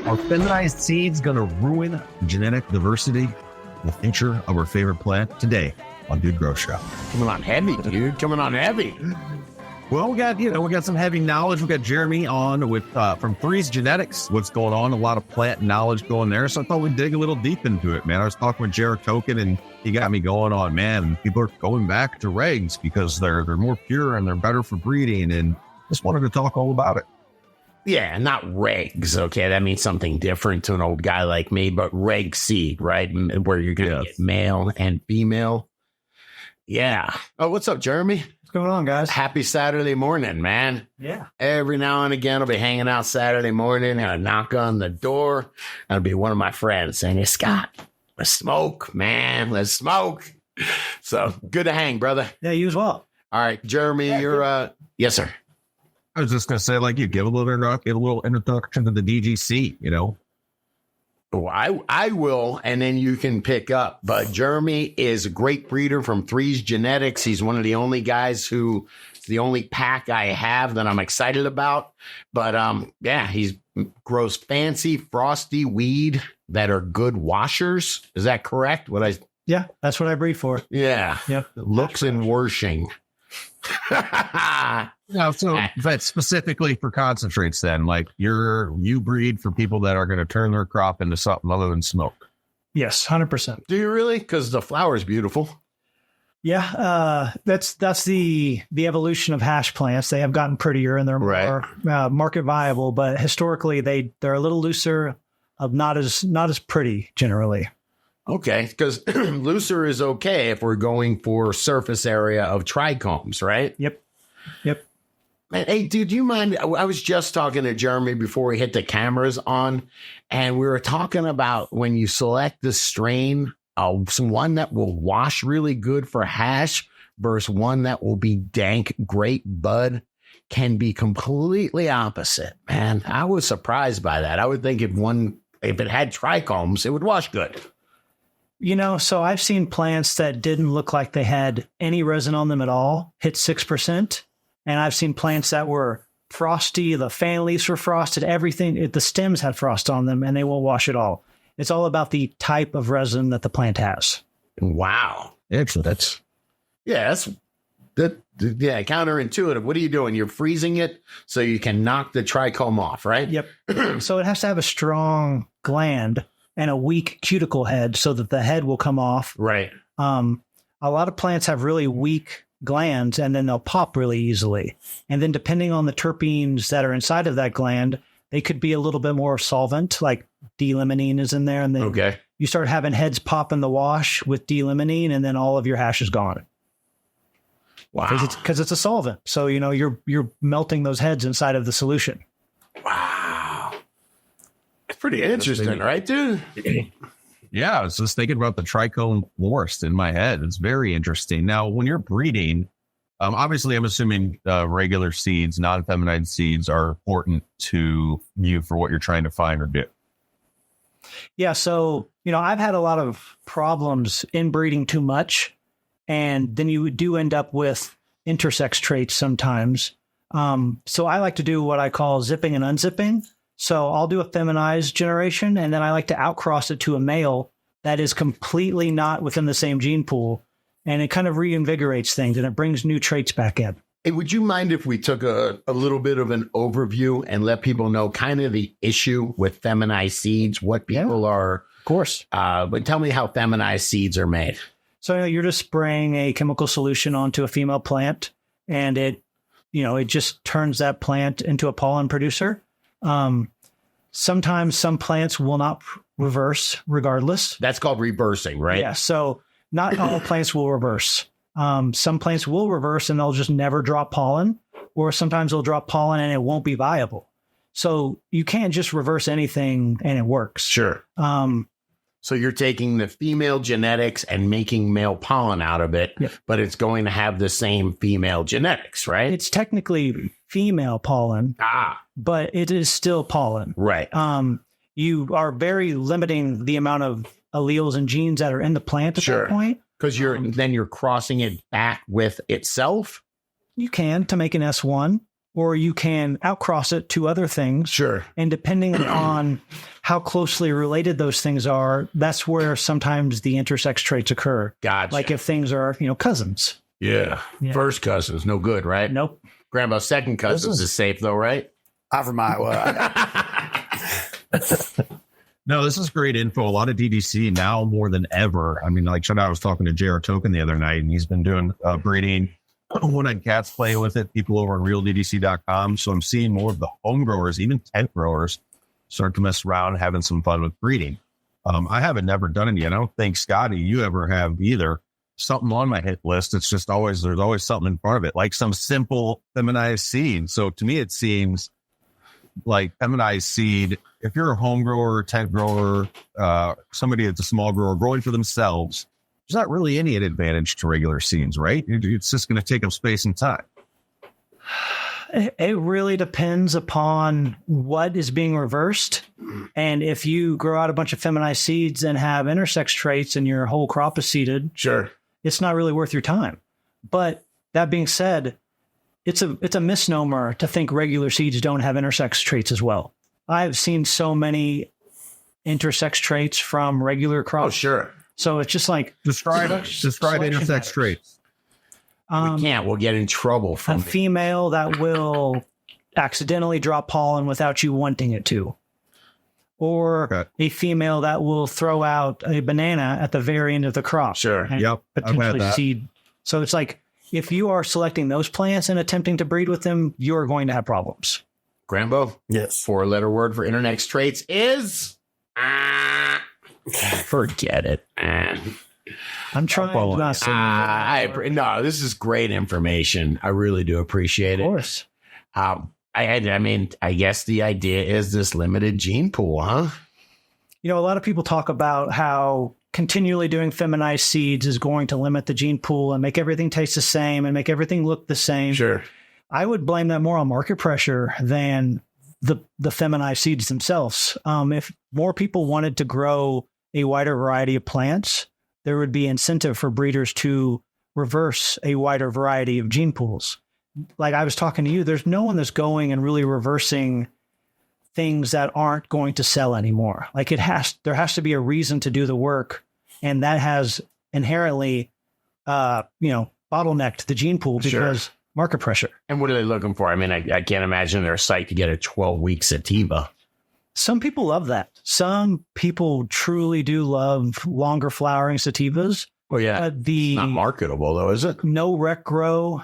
Are feminized seeds going to ruin genetic diversity, the future of our favorite plant? Today on Dude Grow Show. Coming on heavy, dude. Coming on heavy. Well, we got some heavy knowledge. We got Jeremy on with from 3's Genetics. What's going on? A lot of plant knowledge going there. So I thought we'd dig a little deep into it, man. I was talking with Jared Token, and he got me going on, man. People are going back to regs because they're more pure and they're better for breeding. And just wanted to talk all about it. Yeah, not regs, okay? That means something different to an old guy like me, but reg seed, right? Where you're going to get male and female. Yeah. Oh, what's up, Jeremy? What's going on, guys? Happy Saturday morning, man. Yeah. Every now and again, I'll be hanging out Saturday morning and I knock on the door. And it'll be one of my friends saying, hey, Scott, let's smoke, man. Let's smoke. So good to hang, brother. Yeah, you as well. All right, Jeremy, you're, yes, sir. I was just going to say, like, you give a little introduction to the DGC, you know? Oh, I will, and then you can pick up. But Jeremy is a great breeder from 3's Genetics. He's one of the only guys the only pack I have that I'm excited about. But yeah, he grows fancy, frosty weed that are good washers. Is that correct? Yeah, that's what I breed for. Yeah. Yep. Looks and washing. No, so but specifically for concentrates, then, like you breed for people that are going to turn their crop into something other than smoke. Yes, 100%. Do you really? Because the flower is beautiful. Yeah, that's the evolution of hash plants. They have gotten prettier and they're more market viable, but historically they're a little looser, not as pretty generally. Okay, because looser is okay if we're going for surface area of trichomes, right? Yep. Man, hey, dude, do you mind? I was just talking to Jeremy before we hit the cameras on, and we were talking about when you select the strain, one that will wash really good for hash versus one that will be dank, great bud, can be completely opposite. Man, I was surprised by that. I would think if it had trichomes, it would wash good. You know, so I've seen plants that didn't look like they had any resin on them at all hit 6%. And I've seen plants that were frosty, the fan leaves were frosted, everything, the stems had frost on them and they won't wash at all. It's all about the type of resin that the plant has. Wow. Excellent. That's counterintuitive. What are you doing? You're freezing it so you can knock the trichome off, right? Yep. So it has to have a strong gland and a weak cuticle head so that the head will come off. Right. A lot of plants have really weak glands and then they'll pop really easily. And then depending on the terpenes that are inside of that gland, they could be a little bit more solvent, like D-limonene is in there. And then you start having heads pop in the wash with D-limonene and then all of your hash is gone. Wow. Because it's a solvent. So, you know, you're melting those heads inside of the solution. Wow. It's pretty interesting, right, dude? Yeah, I was just thinking about the trichome forest in my head. It's very interesting. Now, when you're breeding, obviously, I'm assuming regular seeds, non-feminized seeds, are important to you for what you're trying to find or do. Yeah, so, you know, I've had a lot of problems inbreeding too much, and then you do end up with intersex traits sometimes. So I like to do what I call zipping and unzipping. So I'll do a feminized generation, and then I like to outcross it to a male that is completely not within the same gene pool, and it kind of reinvigorates things, and it brings new traits back in. Hey, would you mind if we took a little bit of an overview and let people know kind of the issue with feminized seeds, what people are? Of course. But tell me how feminized seeds are made. So you're just spraying a chemical solution onto a female plant, and it just turns that plant into a pollen producer. Sometimes some plants will not reverse regardless. That's called reversing, right? Yeah. So not all plants will reverse. Some plants will reverse and they'll just never drop pollen, or sometimes they'll drop pollen and it won't be viable. So you can't just reverse anything and it works. Sure. So you're taking the female genetics and making male pollen out of it, but it's going to have the same female genetics, right? It's technically female pollen, but it is still pollen. Right. You are very limiting the amount of alleles and genes that are in the plant at that point. Because you're crossing it back with itself. You can to make an S1. or you can outcross it to other things. Sure. And depending on how closely related those things are, that's where sometimes the intersex traits occur. Gotcha. Like if things are, cousins. Yeah. First cousins, no good, right? Nope. Grambo, second cousins is safe though, right? For my No, this is great info. A lot of DDC now more than ever. I mean, like I was talking to Jared Token the other night, and he's been doing breeding one-eyed cats, playing with it. People over on realddc.com. So I'm seeing more of the home growers, even tent growers, start to mess around, having some fun with breeding. I haven't never done it yet. I don't think, Scotty, you ever have either. Something on my hit list. It's just there's always something in front of it, like some simple feminized seed. So to me, it seems like feminized seed. If you're a home grower, tent grower, somebody that's a small grower growing for themselves, there's not really any advantage to regular seeds, right? It's just going to take up space and time. It really depends upon what is being reversed. And if you grow out a bunch of feminized seeds and have intersex traits and your whole crop is seeded, sure, it's not really worth your time. But that being said, it's a misnomer to think regular seeds don't have intersex traits as well. I've seen so many intersex traits from regular crops. Oh, sure. So it's just like describe intersex traits. We can't. We'll get in trouble from a female that will accidentally drop pollen without you wanting it to, or a female that will throw out a banana at the very end of the crop. Sure. And Yep. potentially seed. So it's like if you are selecting those plants and attempting to breed with them, you're going to have problems. Grambo? Yes. 4-letter word for intersex traits is forget it. I'm trying to not say no, this is great information. I really do appreciate it. Of course. I guess the idea is this limited gene pool, huh? A lot of people talk about how continually doing feminized seeds is going to limit the gene pool and make everything taste the same and make everything look the same. Sure. I would blame that more on market pressure than the feminized seeds themselves. If more people wanted to grow a wider variety of plants, there would be incentive for breeders to reverse a wider variety of gene pools. Like I was talking to you, there's no one that's going and really reversing things that aren't going to sell anymore. Like there has to be a reason to do the work. And that has inherently, bottlenecked the gene pool because market pressure. And what are they looking for? I mean, I can't imagine their site to get a 12-week sativa. Some people love that. Some people truly do love longer flowering sativas. Well, yeah, it's not marketable though, is it? No grow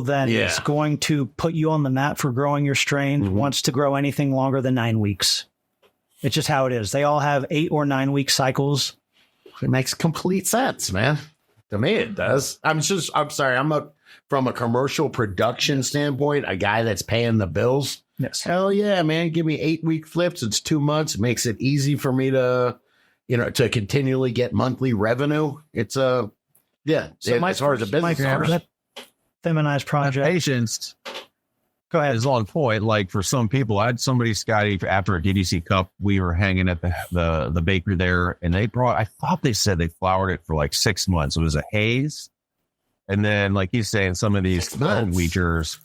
that is going to put you on the map for growing your strain wants to grow anything longer than 9 weeks. It's just how it is. They all have 8 or 9 week cycles. It makes complete sense, man. To me, it does. I'm sorry. From a commercial production standpoint, a guy that's paying the bills. Yes. Hell yeah, man. Give me 8-week flips. It's 2 months. It makes it easy for me to continually get monthly revenue. It's as far as a business. That feminized project. Patience. Go ahead. Is on point. Like for some people, I had somebody, Scotty, after a DDC Cup, we were hanging at the bakery there, and I thought they said they flowered it for like 6 months. It was a haze. And then, like he's saying, some of these weechers,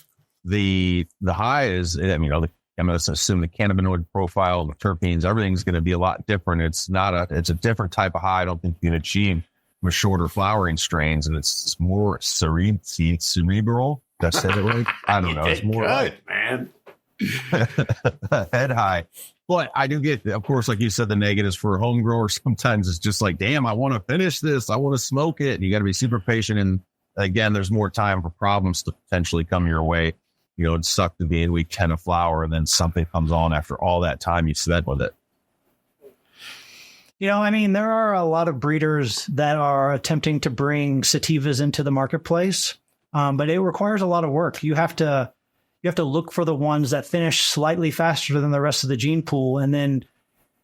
the high is, I'm going to assume the cannabinoid profile, the terpenes, everything's going to be a lot different. It's a different type of high. I don't think you can achieve with shorter flowering strains, and it's more cerebral. Did I say that right? I don't know. It's more good, man. Head high. But I do get, of course, like you said, the negatives for a home grower. Sometimes it's just like, damn, I want to finish this. I want to smoke it. And you got to be super patient. And again, there's more time for problems to potentially come your way. It'd suck to be in week 10 of flower, and then something comes on after all that time you spent with it. There are a lot of breeders that are attempting to bring sativas into the marketplace, but it requires a lot of work. You have to look for the ones that finish slightly faster than the rest of the gene pool, and then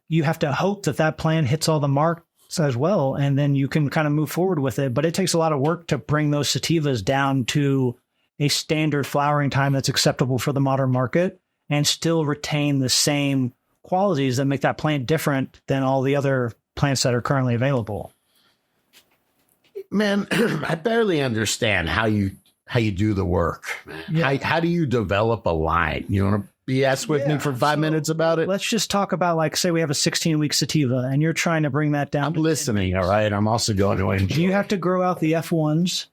you have to hope that plant hits all the marks as well, and then you can kind of move forward with it. But it takes a lot of work to bring those sativas down to a standard flowering time that's acceptable for the modern market and still retain the same qualities that make that plant different than all the other plants that are currently available. Man, I barely understand how how you do the work. How do you develop a line? You want to BS with me for 5 minutes about it? Let's just talk about, like, say we have a 16-week sativa and you're trying to bring that down. I'm listening. All right. I'm also going to enjoy. You have to grow out the F1s,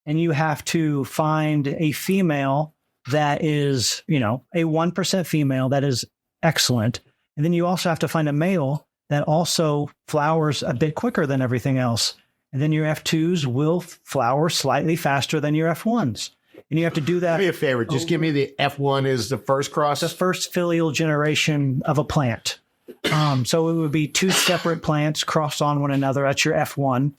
and you have to find a female that is, a 1% female that is excellent. And then you also have to find a male that also flowers a bit quicker than everything else. And then your F2s will flower slightly faster than your F1s. And you have to do that. Do me a favor. Just give me the F1 is the first cross. The first filial generation of a plant. So it would be two separate plants crossed on one another. That's your F1.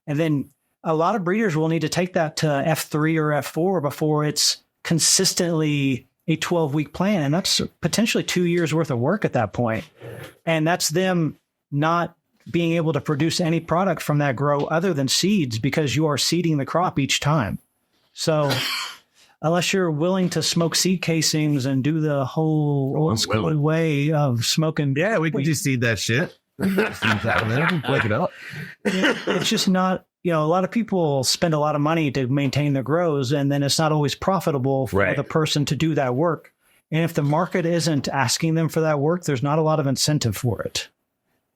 And then a lot of breeders will need to take that to F3 or F4 before it's consistently a 12-week plant. And that's potentially 2 years worth of work at that point. And that's them not being able to produce any product from that grow other than seeds, because you are seeding the crop each time. So unless you're willing to smoke seed casings and do the whole old school way of smoking. Yeah, we can just seed that shit. Break it up. It's just not, a lot of people spend a lot of money to maintain their grows, and then it's not always profitable for the person to do that work. And if the market isn't asking them for that work, there's not a lot of incentive for it.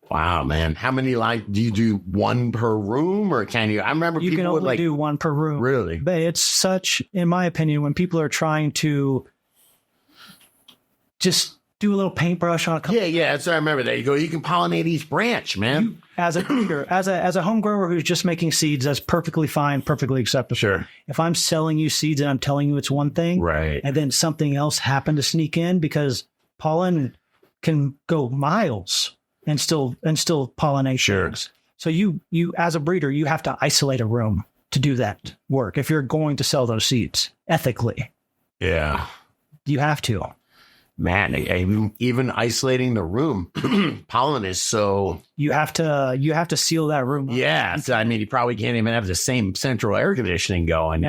Wow, man. How many, do you do one per room, or can you? I remember you people can only would do one per room. Really? But it's such, in my opinion, when people are trying to just do a little paintbrush on a couple. Yeah. That's what I remember. There you go. You can pollinate each branch, man. As a breeder, as a home grower who's just making seeds, that's perfectly fine, perfectly acceptable. Sure. If I'm selling you seeds and I'm telling you it's one thing, right, and then something else happened to sneak in, because pollen can go miles and still pollinate things. So you as a breeder, you have to isolate a room to do that work if you're going to sell those seeds ethically. Yeah. You have to. Man, even isolating the room, pollen is so. You have to seal that room up. Yeah, so, I mean, you probably can't even have the same central air conditioning going.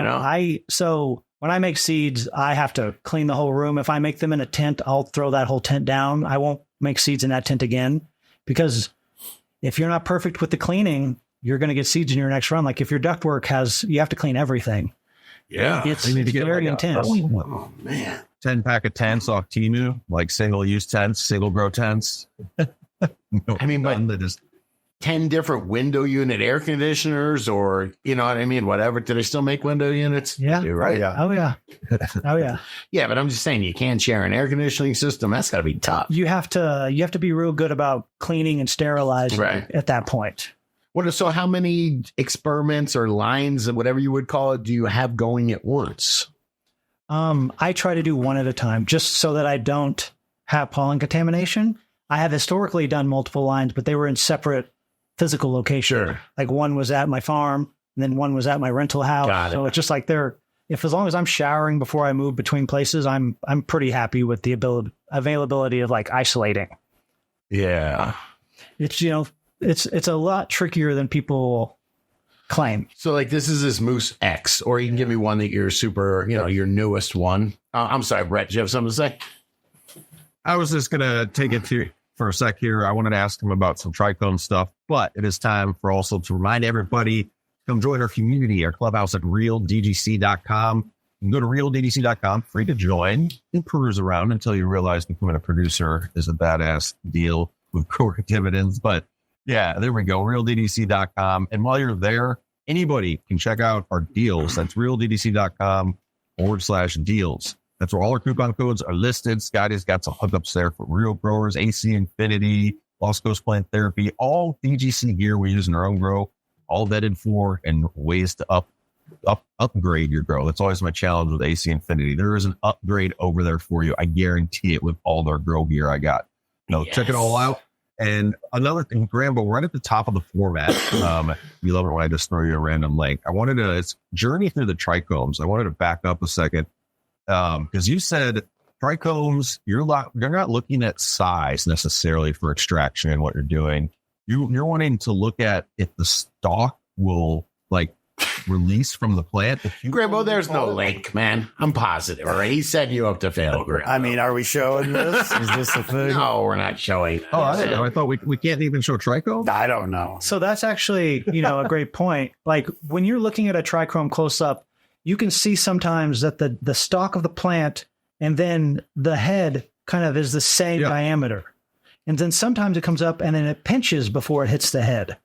So when I make seeds, I have to clean the whole room. If I make them in a tent, I'll throw that whole tent down. I won't make seeds in that tent again, because if you're not perfect with the cleaning, you're going to get seeds in your next run. Like if your ductwork you have to clean everything. Yeah, it's very intense. Oh man. 10-pack of tents off Temu, like single-use tents, single-grow tents. But 10 different window unit air conditioners, or, you know what I mean? Whatever. Do they still make window units? Yeah. Right. Oh, yeah. Yeah, but I'm just saying, you can't share an air conditioning system. That's got to be tough. You have to be real good about cleaning and sterilizing at that point. So how many experiments or lines, whatever you would call it, do you have going at once? I try to do one at a time, just so that I don't have pollen contamination. I have historically done multiple lines, but they were in separate physical locations. Sure. Like one was at my farm, and then one was at my rental house. Got it. So it's just like as long as I'm showering before I move between places, I'm pretty happy with the availability of like isolating. Yeah. It's, it's a lot trickier than people claim. So like this is this Moose X, or you can give me one that you're super, your newest one. I'm sorry, Brett, do you have something to say? I was just going to take it to for a sec here. I wanted to ask him about some trichome stuff, but it is time for also to remind everybody, come join our community, our clubhouse at realdgc.com. You can go to realdgc.com, free to join, and peruse around until you realize becoming a producer is a badass deal with core dividends. But yeah, there we go, realdgc.com. And while you're there, anybody can check out our deals. That's realdgc.com/deals. That's where all our coupon codes are listed. Scotty's got some hookups there for real growers, AC Infinity, Lost Coast Plant Therapy, all DGC gear we use in our own grow, all vetted for, and ways to upgrade your grow. That's always my challenge with AC Infinity. There is an upgrade over there for you. I guarantee it with all their grow gear I got. Check it all out. And another thing, Grambo, right at the top of the format, you love it when I just throw you a random link. It's journey through the trichomes. I wanted to back up a second. Because you said trichomes, you're not looking at size necessarily for extraction and what you're doing. You're wanting to look at if the stalk will release from the plant. Grambo, there's no link, man. I'm positive. All right, he's setting you up to fail. Grambo. I mean, are we showing this? Is this a thing? No, we're not showing. Oh, I didn't know. I thought we can't even show trichome. I don't know. So that's actually, a great point. Like when you're looking at a trichome close up, you can see sometimes that the stalk of the plant and then the head kind of is the same diameter. And then sometimes it comes up and then it pinches before it hits the head.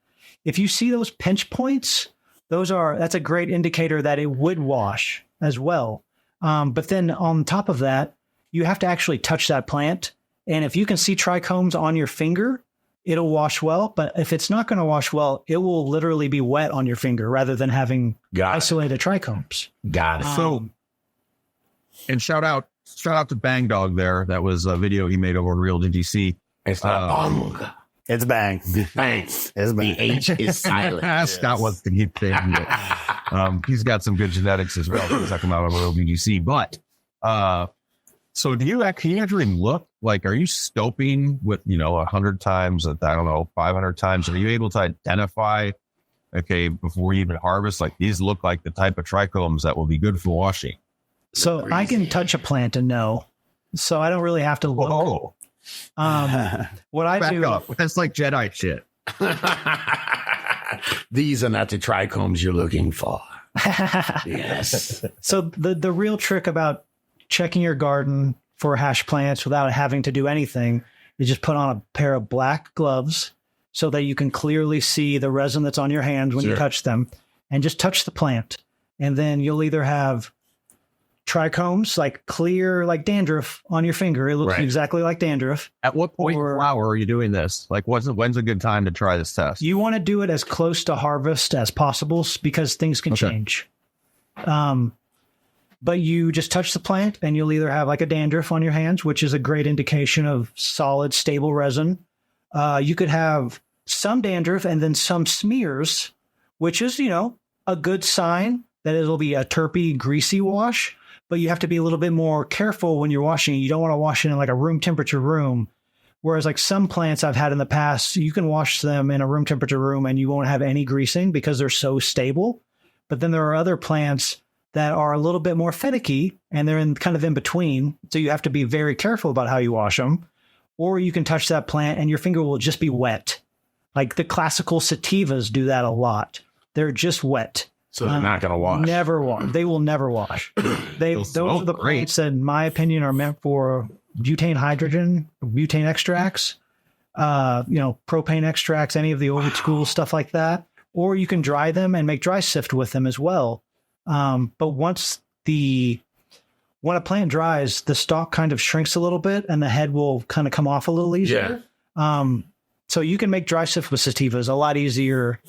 If you see those pinch points, that's a great indicator that it would wash as well. But then on top of that, you have to actually touch that plant. And if you can see trichomes on your finger, it'll wash well. But if it's not going to wash well, it will literally be wet on your finger rather than having isolated trichomes. Got it. So, and shout out to Bang Dog there. That was a video he made over on Real DGC. It's not bong. It's bang. Bang. It's The bang. H is silent. Scott wants to keep saying it. He's got some good genetics as well. Check him out on Real DGC. But so can you actually look, like, are you stoping with 100 times, 500 times? Are you able to identify, okay, before you even harvest, like these look like the type of trichomes that will be good for washing? So I can touch a plant and know. So I don't really have to look. Oh, What I back do, up. That's like Jedi shit. These are not the trichomes you're looking for. Yes. So the real trick about checking your garden for hash plants without having to do anything is just put on a pair of black gloves so that you can clearly see the resin that's on your hands when you touch them, and just touch the plant. And then you'll either have trichomes, like clear, like dandruff on your finger. It looks exactly like dandruff. At what point in flower are you doing this? Like, when's a good time to try this test? You want to do it as close to harvest as possible because things can change. But you just touch the plant and you'll either have like a dandruff on your hands, which is a great indication of solid, stable resin. You could have some dandruff and then some smears, which is, a good sign that it'll be a terpy, greasy wash. But you have to be a little bit more careful when you're washing. You don't want to wash it in like a room temperature room. Whereas like some plants I've had in the past, you can wash them in a room temperature room and you won't have any greasing because they're so stable. But then there are other plants that are a little bit more finicky and they're in between. So you have to be very careful about how you wash them. Or you can touch that plant and your finger will just be wet. Like the classical sativas do that a lot. They're just wet. So they're not going to wash. Never wash. They will never wash. Those are the plants that, in my opinion, are meant for butane hydrogen, butane extracts, propane extracts, any of the old school stuff like that. Or you can dry them and make dry sift with them as well. But when a plant dries, the stalk kind of shrinks a little bit and the head will kind of come off a little easier. So you can make dry sift with sativas a lot easier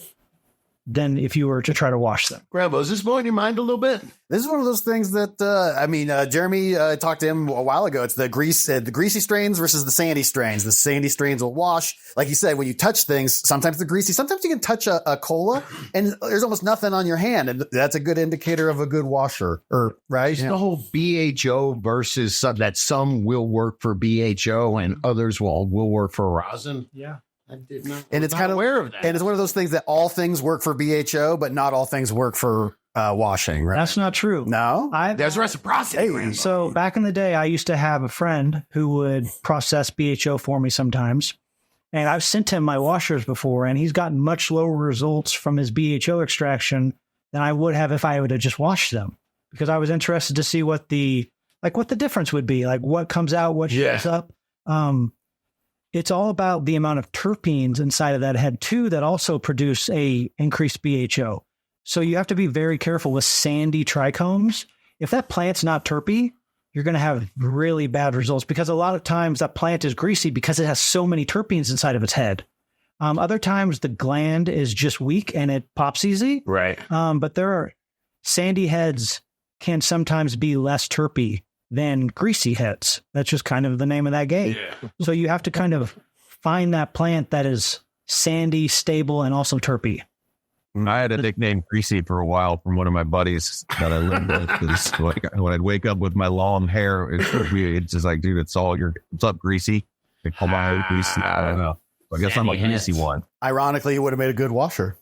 than if you were to try to wash them. Grambo, is this blowing your mind a little bit? This is one of those things that, Jeremy talked to him a while ago. It's the greasy strains versus the sandy strains. The sandy strains will wash. Like you said, when you touch things, sometimes they're greasy. Sometimes you can touch a cola and there's almost nothing on your hand. And that's a good indicator of a good washer, right? It's the whole BHO versus that some will work for BHO and others will work for rosin. Yeah. I did not. And it's kind of aware of that. And it's one of those things that all things work for BHO, but not all things work for washing, right? That's not true. No? There's reciprocity. Grambo. So back in the day, I used to have a friend who would process BHO for me sometimes. And I've sent him my washers before, and he's gotten much lower results from his BHO extraction than I would have if I would have just washed them. Because I was interested to see what the difference would be, like what comes out, what shows up. It's all about the amount of terpenes inside of that head too that also produce a increased BHO. So you have to be very careful with sandy trichomes. If that plant's not terpy, you're going to have really bad results because a lot of times that plant is greasy because it has so many terpenes inside of its head. Other times the gland is just weak and it pops easy. Right. But sandy heads can sometimes be less terpy than greasy heads. That's just kind of the name of that game. Yeah. So you have to kind of find that plant that is sandy, stable, and also terpy. I had a nickname Greasy for a while from one of my buddies that I lived with. Like, when I'd wake up with my long hair, it's just like, dude, what's up, Greasy? They call my Greasy. I don't know. I guess I'm a greasy one. Ironically, it would have made a good washer.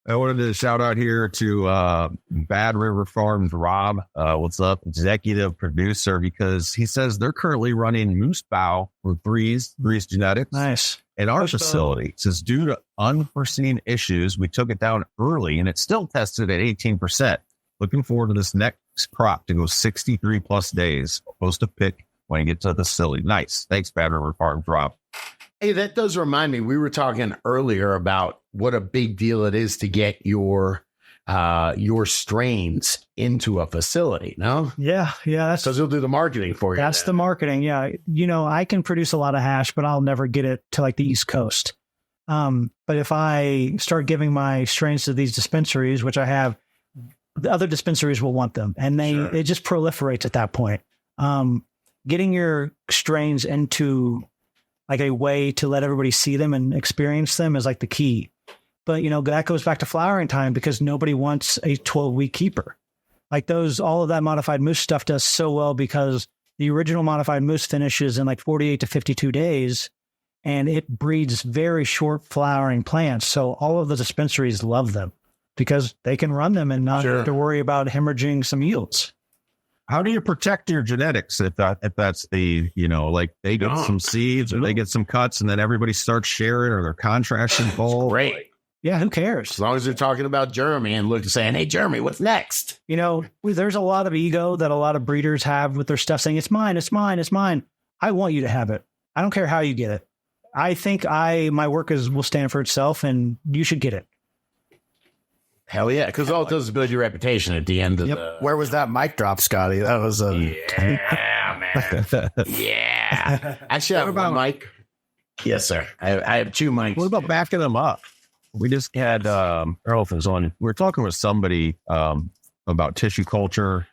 I wanted to shout out here to Bad River Farms Rob. What's up? Executive producer, because he says they're currently running moose bow for 3's Genetics. Nice. In our facility, it says due to unforeseen issues, we took it down early and it's still tested at 18%. Looking forward to this next crop to go 63 plus days. Post a pic when you get to the facility. Nice. Thanks, Bad River Farm Drop. Hey, that does remind me. We were talking earlier about what a big deal it is to get your strains into a facility. No, Yeah, that's because he'll do the marketing for you. That's then. the marketing. Yeah. I can produce a lot of hash, but I'll never get it to like the East Coast. But if I start giving my strains to these dispensaries, which I have, the other dispensaries will want them, and it just proliferates at that point. Getting your strains into like a way to let everybody see them and experience them is like the key. But, that goes back to flowering time because nobody wants a 12-week keeper. Like all of that modified mousse stuff does so well because the original modified mousse finishes in like 48 to 52 days, and it breeds very short flowering plants. So all of the dispensaries love them because they can run them and not have to worry about hemorrhaging some yields. How do you protect your genetics if that's the, like they get some seeds or they get some cuts and then everybody starts sharing or their contracts involved? Great. Yeah, who cares? As long as they're talking about Jeremy and saying, hey, Jeremy, what's next? There's a lot of ego that a lot of breeders have with their stuff saying, it's mine, it's mine, it's mine. I want you to have it. I don't care how you get it. I think my work will stand for itself and you should get it. Hell yeah, because all it does is build your reputation at the end of the... Where was that mic drop, Scotty? That was a... Yeah, man. Yeah. Actually, I have one mic. Yes, sir. I have two mics. What about backing them up? We just had Erlfins on. We were talking with somebody about tissue culture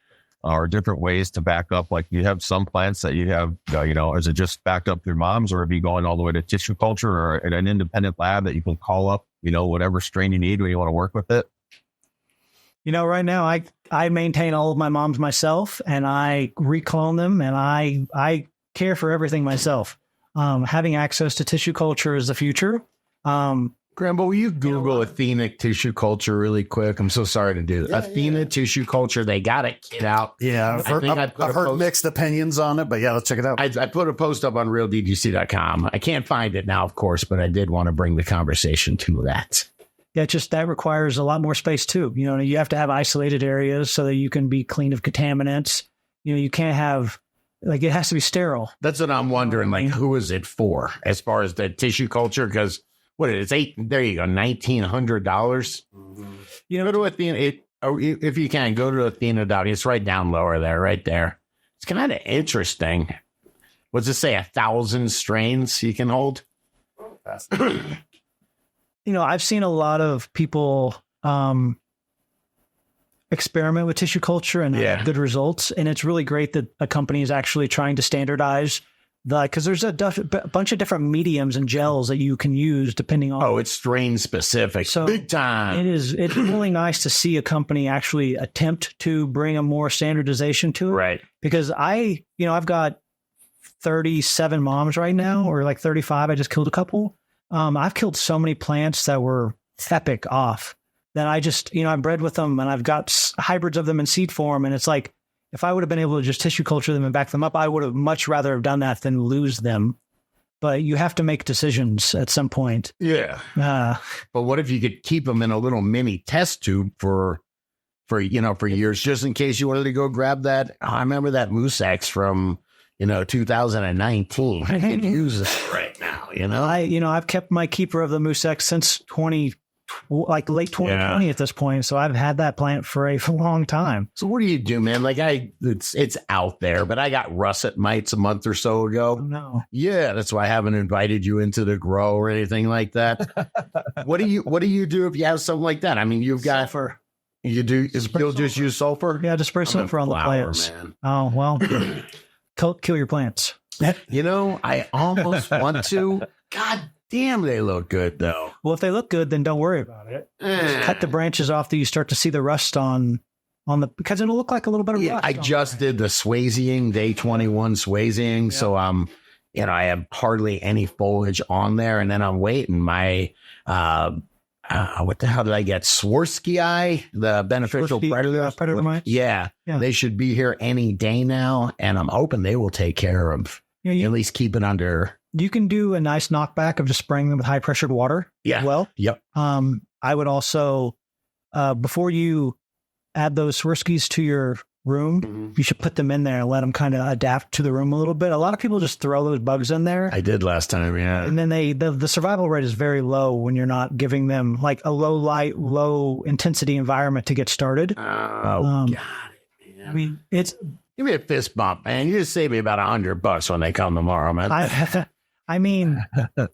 or different ways to back up. Like you have some plants that you have, is it just backed up through moms, or have you gone all the way to tissue culture or at an independent lab that you can call up, whatever strain you need when you want to work with it? Right now I maintain all of my moms myself and I reclone them and I care for everything myself. Having access to tissue culture is the future. Grambo, will you Google Athena tissue culture really quick? I'm so sorry to do that. Athena tissue culture, they got it kid out. Yeah, I've heard mixed opinions on it, but yeah, let's check it out. I put a post up on realdgc.com. I can't find it now, of course, but I did want to bring the conversation to that. Yeah, just that requires a lot more space too. You have to have isolated areas so that you can be clean of contaminants. You can't have, it has to be sterile. That's what I'm wondering, who is it for as far as the tissue culture? Because what it is, there you go, $1,900. Go to Athena, if you can, go to Athena. It's right down lower there, right there. It's kind of interesting. What's it say, 1,000 strains you can hold? I've seen a lot of people experiment with tissue culture and have good results. And it's really great that a company is actually trying to standardize because there's a bunch of different mediums and gels that you can use depending on. Oh, it's strain specific. So big time. It's really nice to see a company actually attempt to bring a more standardization to it. Right. Because I've got 37 moms right now, or like 35. I just killed a couple. I've killed so many plants that were epic off that I just, I bred with them and I've got hybrids of them in seed form. And it's like, if I would have been able to just tissue culture them and back them up, I would have much rather have done that than lose them. But you have to make decisions at some point. Yeah. But what if you could keep them in a little mini test tube for years, just in case you wanted to go grab that? I remember that Moose X from, 2019. I can use it right now, I've kept my keeper of the Moose X since late 2020 at this point. So I've had that plant for a long time. So what do you do, man? It's out there, but I got russet mites a month or so ago. Oh, no. Yeah, that's why I haven't invited you into the grow or anything like that. What do you do if you have something like that? I mean, you've got sulfur. You do? You'll just use sulfur? Yeah, just spray sulfur on the plants. Man. Oh, well, kill your plants. I almost want to. God damn, they look good, though. Well, if they look good, then don't worry about it. Just cut the branches off that you start to see the rust on because it'll look like a little bit of rust. I just did the Swayzing, day 21 Swayzing. Yeah. So, I have hardly any foliage on there. And then I'm waiting. My, what the hell did I get? Swarovski, the beneficial predator mites? Yeah. They should be here any day now. And I'm hoping they will take care of at least keep it under You can do a nice knockback of just spraying them with high pressured water. Yeah. As well. Yep. I would also, before you add those Swirsky's to your room, you should put them in there and let them kind of adapt to the room a little bit. A lot of people just throw those bugs in there. I did last time, yeah. And then the survival rate is very low when you're not giving them like a low light, low intensity environment to get started. God. I mean, it's, Give me a fist bump, man. You just save me about $100 when they come tomorrow, man. I mean,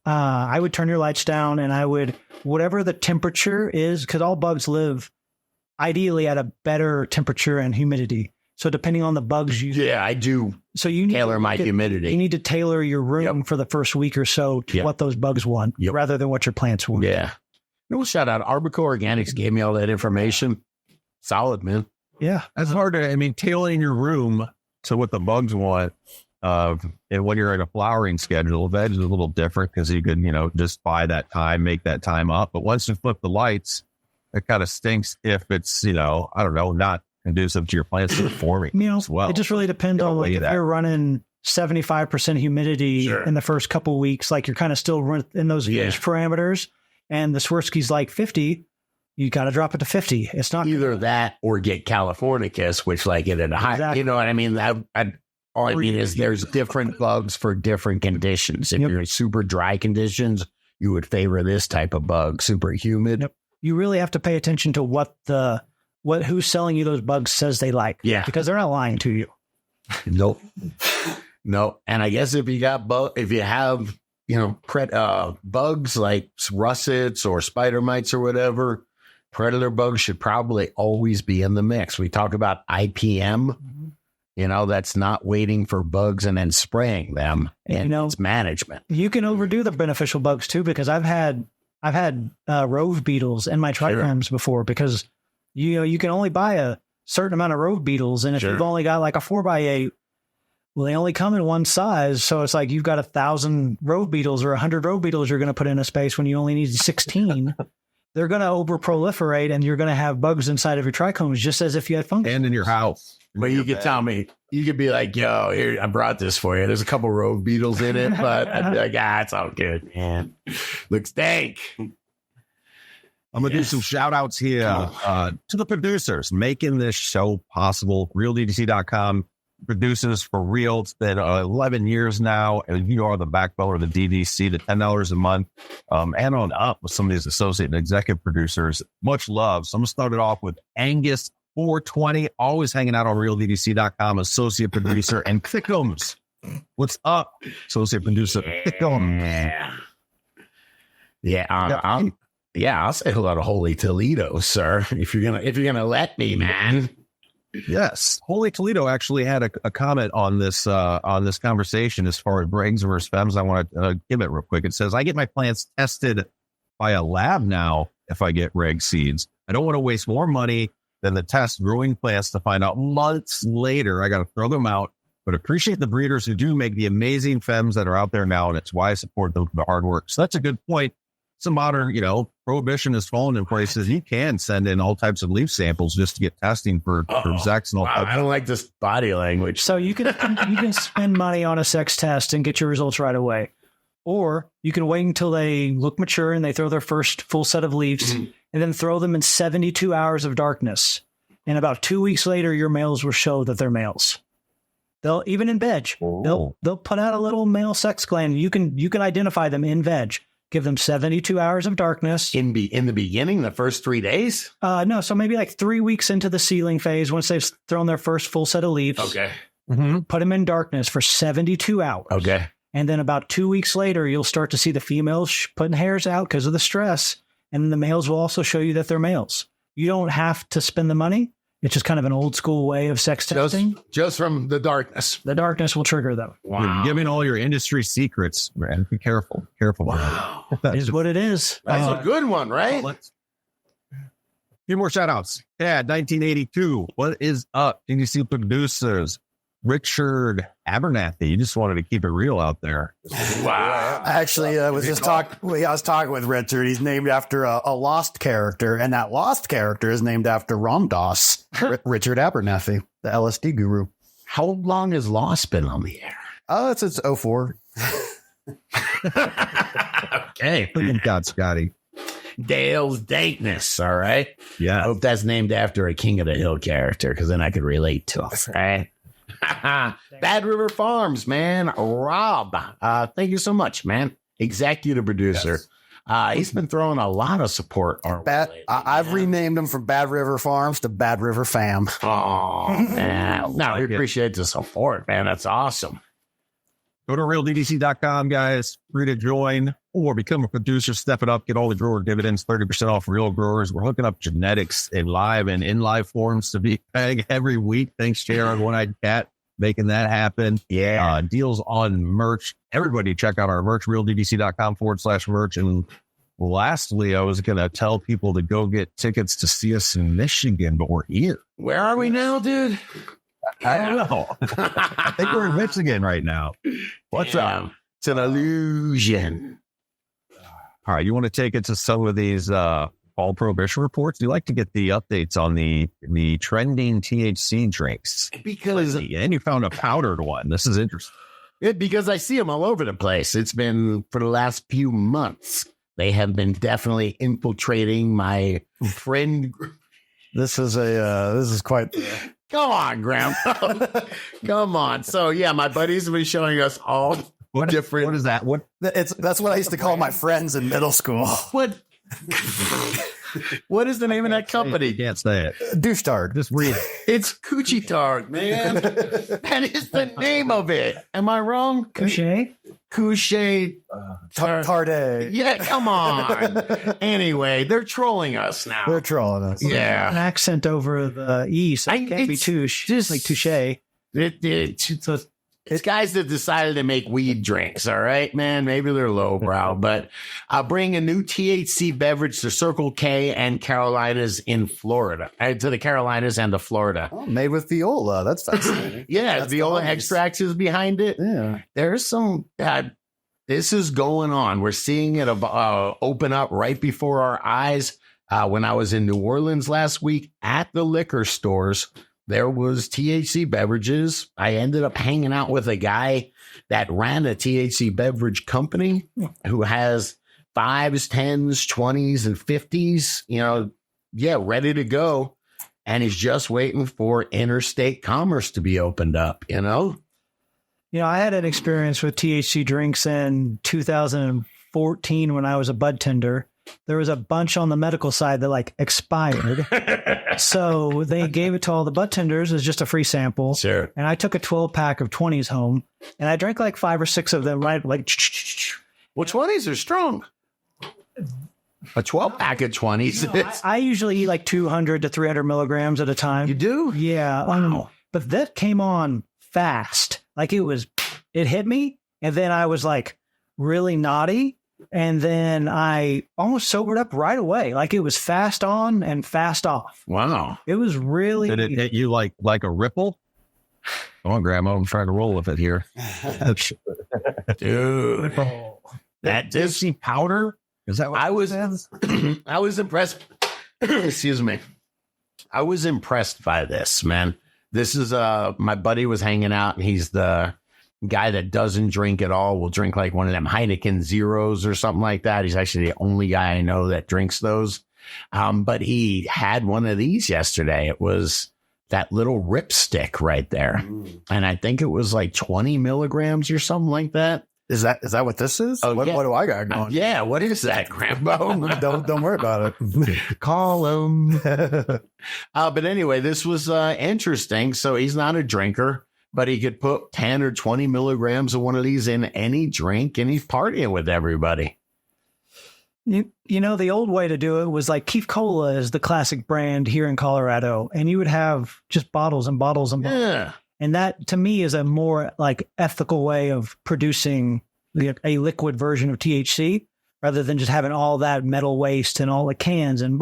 I would turn your lights down and I would, whatever the temperature is, because all bugs live ideally at a better temperature and humidity. So depending on the bugs you, Yeah, I do so you need tailor my You humidity. need to tailor your room for the first week or so to what those bugs want, rather than what your plants want. Yeah. No, shout out. Arbico Organics gave me all that information. Solid, man. Yeah. That's hard to, I mean, tailoring your room to what the bugs want. And when you're in a flowering schedule, veg is a little different because you could, just buy that time, make that time up. But once you flip the lights, it kind of stinks if it's, I don't know, not conducive to your plants performing as well. It just really depends on like if you're running 75% humidity in the first couple of weeks, like you're kind of still in those parameters, and the Swirsky's like 50. You got to drop it to 50. It's not either that or get Californicus, which like it at a high, you know what I mean? All I mean is there's different bugs for different conditions. If you're in super dry conditions, you would favor this type of bug. Super humid. You really have to pay attention to who's selling you those bugs says they like. Yeah. Because they're not lying to you. Nope. No. And I guess if you got if you have, bugs like russets or spider mites or whatever, predator bugs should probably always be in the mix. We talk about IPM, that's not waiting for bugs and then spraying them, and it's management. You can overdo the beneficial bugs too, because I've had rove beetles in my trichomes before, because you can only buy a certain amount of rove beetles, and if you've only got like a 4x8, well, they only come in one size, so it's like you've got 1,000 rove beetles or 100 rove beetles you're going to put in a space when you only need 16. They're going to over proliferate, and you're going to have bugs inside of your trichomes, just as if you had fungus. And in your house. But you could tell me, you could be like, yo, here, I brought this for you. There's a couple rove beetles in it, but I'd be like, it's all good, man. Looks dank. I'm going to do some shout outs here to the producers making this show possible. RealDDC.com produces for real. It's been 11 years now, and you are the backbone of the DDC, the $10 a month, and on up with some of these associate and executive producers. Much love. So I'm going to start it off with Angus 420, always hanging out on RealDDC.com, associate producer, and Thickums. What's up, associate producer Thickums? I'll say hello to Holy Toledo, sir. If you're gonna let me, man. Yes, Holy Toledo actually had a comment on this conversation as far as regs versus fems. I want to give it real quick. It says, I get my plants tested by a lab now if I get reg seeds. I don't want to waste more money than the test growing plants to find out months later. I got to throw them out, but appreciate the breeders who do make the amazing fems that are out there now, and it's why I support the hard work. So that's a good point. Some modern, prohibition has fallen in places. You can send in all types of leaf samples just to get testing for sex and all. I don't like this body language. So you can spend money on a sex test and get your results right away, or you can wait until they look mature and they throw their first full set of leaves, and then throw them in 72 hours of darkness. And about 2 weeks later, your males will show that they're males. They'll even in veg. They'll put out a little male sex gland. You can identify them in veg. Give them 72 hours of darkness. In the beginning, the first 3 days? No, so maybe like 3 weeks into the seedling phase, once they've thrown their first full set of leaves. Okay. Put them in darkness for 72 hours. Okay. And then about 2 weeks later, you'll start to see the females putting hairs out because of the stress. And then the males will also show you that they're males. You don't have to spend the money. It's just kind of an old school way of sex testing. Just from the darkness. The darkness will trigger them. Wow. You're giving all your industry secrets, man. Be careful. Careful. Wow. It is what it is. That's a good one, right? A few more shout outs. Yeah, 1982. What is up? DDC producers. Richard Abernathy. You just wanted to keep it real out there. Wow. Actually, I was talking with Richard. He's named after a lost character, and that lost character is named after Ram Dass, Richard Abernathy, the LSD guru. How long has Lost been on the air? Oh, it's 04. Okay. Freaking God, Scotty. Dale's Dankness. All right. I Yeah. hope that's named after a King of the Hill character, because then I could relate to it. Right. Bad River Farms, man. Rob, thank you so much, man. Executive producer. He's been throwing a lot of support our way lately, I've renamed them from Bad River Farms to Bad River Fam. Oh, man. No, we appreciate the support, man. That's awesome. Go to realddc.com, guys. Free to join or become a producer. Step it up. Get all the grower dividends, 30% off Real Growers. We're hooking up genetics in live and in live forms to be paying every week. Thanks, Jared, One-Eyed Cat, making that happen. Yeah. Deals on merch. Everybody check out our merch, realddc.com/merch. And lastly, I was going to tell people to go get tickets to see us in Michigan, but we're here. Where are we now, dude? I don't know. I think we're in Michigan right now. What's up? It's an illusion. All right, you want to take it to some of these fall prohibition reports? Do you like to get the updates on the trending THC drinks? Because And you found a powdered one. This is interesting. because I see them all over the place. It's been for the last few months. They have been definitely infiltrating my friend. This is quite. Come on, Grandpa. Come on. So yeah, my buddies have been showing us all different. What is that? That's what I used to call my friends in middle school. What? What is the name of that company? You can't say it. Douche tard. Just read it. It's Coochie Tart, man. That is the name of it. Am I wrong? Couché? Couche. Tarde. Yeah, come on. Anyway, they're trolling us now. They're trolling us. An Yeah. accent over the E, so it can't be it's touche. just- Like touche. So it's guys that decided to make weed drinks, all right, man. Maybe they're lowbrow, but I'll bring a new THC beverage to Circle K and Carolinas in Florida, to the Carolinas and the Florida. Oh, made with viola. That's fascinating. Yeah, That's viola nice. extracts is behind it. Yeah. There's some, this is going on. We're seeing it open up right before our eyes. When I was in New Orleans last week at the liquor stores, there was THC beverages. I ended up hanging out with a guy that ran a THC beverage company who has 5s, 10s, 20s, and 50s, ready to go. And he's just waiting for interstate commerce to be opened up, I had an experience with THC drinks in 2014 when I was a bud tender. There was a bunch on the medical side that expired. So they gave it to all the bud tenders as just a free sample. Sure. And I took a 12 pack of 20s home and I drank 5 or 6 of them, right? Well, 20s are strong. A 12 pack of 20s. I usually eat 200 to 300 milligrams at a time. You do? Yeah. Wow. But that came on fast. It hit me. And then I was really naughty. And then I almost sobered up right away. It was fast on and fast off. Wow. It was really. Did it hit you like a ripple? Come on, Grandma. I'm trying to roll with it here. Dude. That THC powder? Is that what I was it is? I was impressed. Excuse me. I was impressed by this, man. This is my buddy was hanging out, and he's the guy that doesn't drink at all. Will drink one of them Heineken Zeros or something like that. He's actually the only guy I know that drinks those. But he had one of these yesterday. It was that little rip stick right there. And I think it was 20 milligrams or something like that. Is that what this is? Oh, what, yeah. what do I got going? Yeah, what is that, Grambo? Don't worry about it. Call him. But anyway, this was interesting. So he's not a drinker, but he could put 10 or 20 milligrams of one of these in any drink, and he's partying with everybody. The old way to do it was Keef Cola is the classic brand here in Colorado, and you would have just bottles and bottles and bottles. Yeah. And that, to me, is a more ethical way of producing a liquid version of THC rather than just having all that metal waste and all the cans and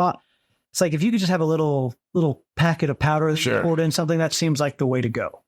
it's if you could just have a little packet of powder Sure. poured in something, that seems like the way to go.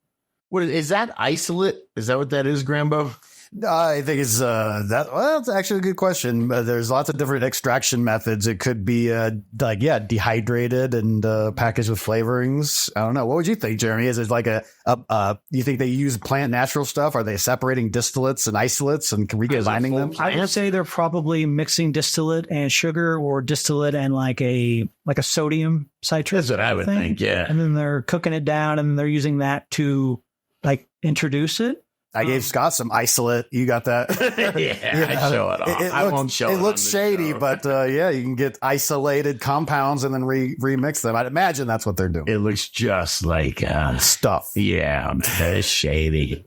What is that isolate? Is that what that is, Grambo? I think it's well, it's actually a good question. There's lots of different extraction methods. It could be dehydrated and packaged with flavorings. I don't know. What would you think, Jeremy? Is it like you think they use plant natural stuff? Are they separating distillates and isolates and recombining them? I would say they're probably mixing distillate and sugar, or distillate and like a sodium citrate. That's what I would think. Yeah. And then they're cooking it down, and they're using that to like introduce it. I gave Scott some isolate. You got that? I show it off. I won't show it. It looks shady, show. but you can get isolated compounds and then remix them. I'd imagine that's what they're doing. It looks just like Stuff. Yeah, that is shady.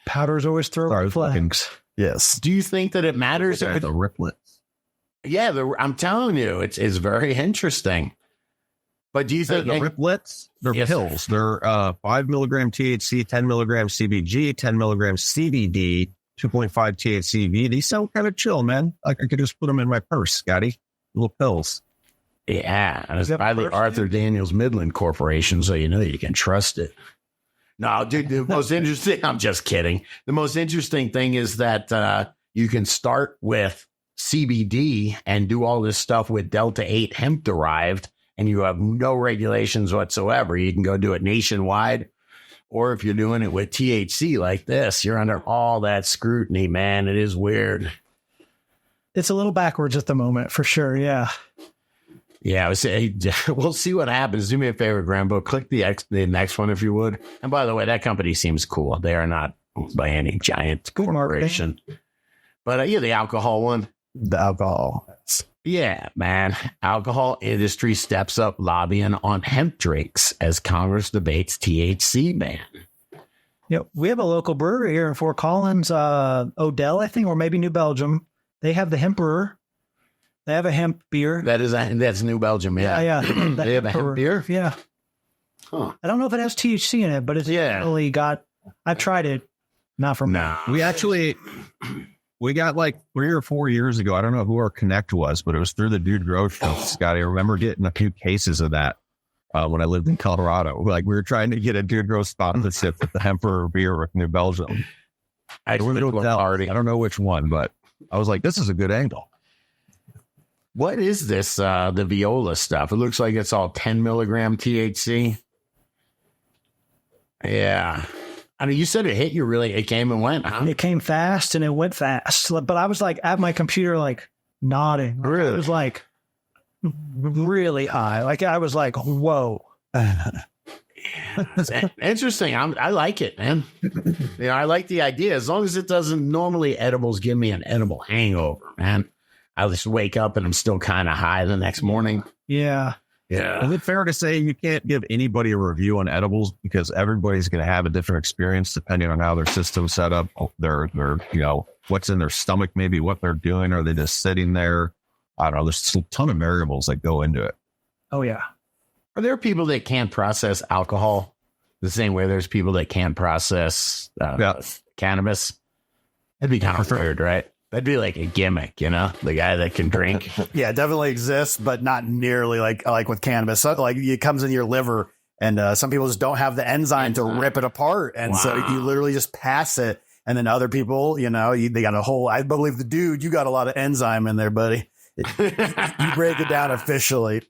Powders always throw flags. Yes. Do you think that it matters? The riplets. Yeah, I'm telling you, it's very interesting. But do you think The riplets, they're Yes. pills. They're 5 milligram THC, 10 milligram CBG, 10 milligram CBD, 2.5 THCV. These sound kind of chill, man. Like I could just put them in my purse, Scotty. Little pills. Yeah, and it's that by the first Arthur Daniels Midland Corporation, so you know you can trust it. No, dude, the most interesting, I'm just kidding. The most interesting thing is that you can start with CBD and do all this stuff with Delta 8 hemp derived, and you have no regulations whatsoever. You can go do it nationwide, or if you're doing it with THC like this, you're under all that scrutiny, man. It is weird. It's a little backwards at the moment, for sure. Yeah. Yeah, I would say we'll see what happens. Do me a favor, Grambo. Click the next one if you would. And by the way, that company seems cool. They are not by any giant Good corporation. But yeah, the alcohol one. The alcohol. Yeah, man. Alcohol industry steps up lobbying on hemp drinks as Congress debates THC ban. Yeah, we have a local brewery here in Fort Collins, Odell, I think, or maybe New Belgium. They have the hemp brewer. They have a hemp beer. That's New Belgium, yeah. Yeah. They have a hemp beer? Yeah. Huh. I don't know if it has THC in it, but it's really got. I've tried it. Not from. No. We got like 3 or 4 years ago. I don't know who our connect was, but it was through the Dude Grow show, Scotty. I remember getting a few cases of that when I lived in Colorado. Like we were trying to get a Dude Grow sponsorship with the Hemper beer with New Belgium. I don't know which one, but I was like, this is a good angle. What is this, the Viola stuff? It looks like it's all 10 milligram THC. Yeah. I mean, you said it hit you really. It came and went, huh? It came fast and it went fast. But I was like at my computer, like nodding. Really? It was like really high. Like I was like, whoa. Interesting. I like it, man. I like the idea. As long as it doesn't, normally edibles give me an edible hangover, man. I just wake up and I'm still kind of high the next morning. Yeah. Yeah. Is it fair to say you can't give anybody a review on edibles because everybody's going to have a different experience depending on how their system's set up, their what's in their stomach, maybe what they're doing. Are they just sitting there? I don't know. There's a ton of variables that go into it. Oh, yeah. Are there people that can't process alcohol the same way there's people that can't process cannabis? That'd be kind of weird, right? That'd be like a gimmick, the guy that can drink. Yeah, it definitely exists, but not nearly like with cannabis. So, like it comes in your liver, and some people just don't have the enzyme to rip it apart, and so you literally just pass it. And then other people, they got a whole. I believe the dude, you got a lot of enzyme in there, buddy. You break it down efficiently.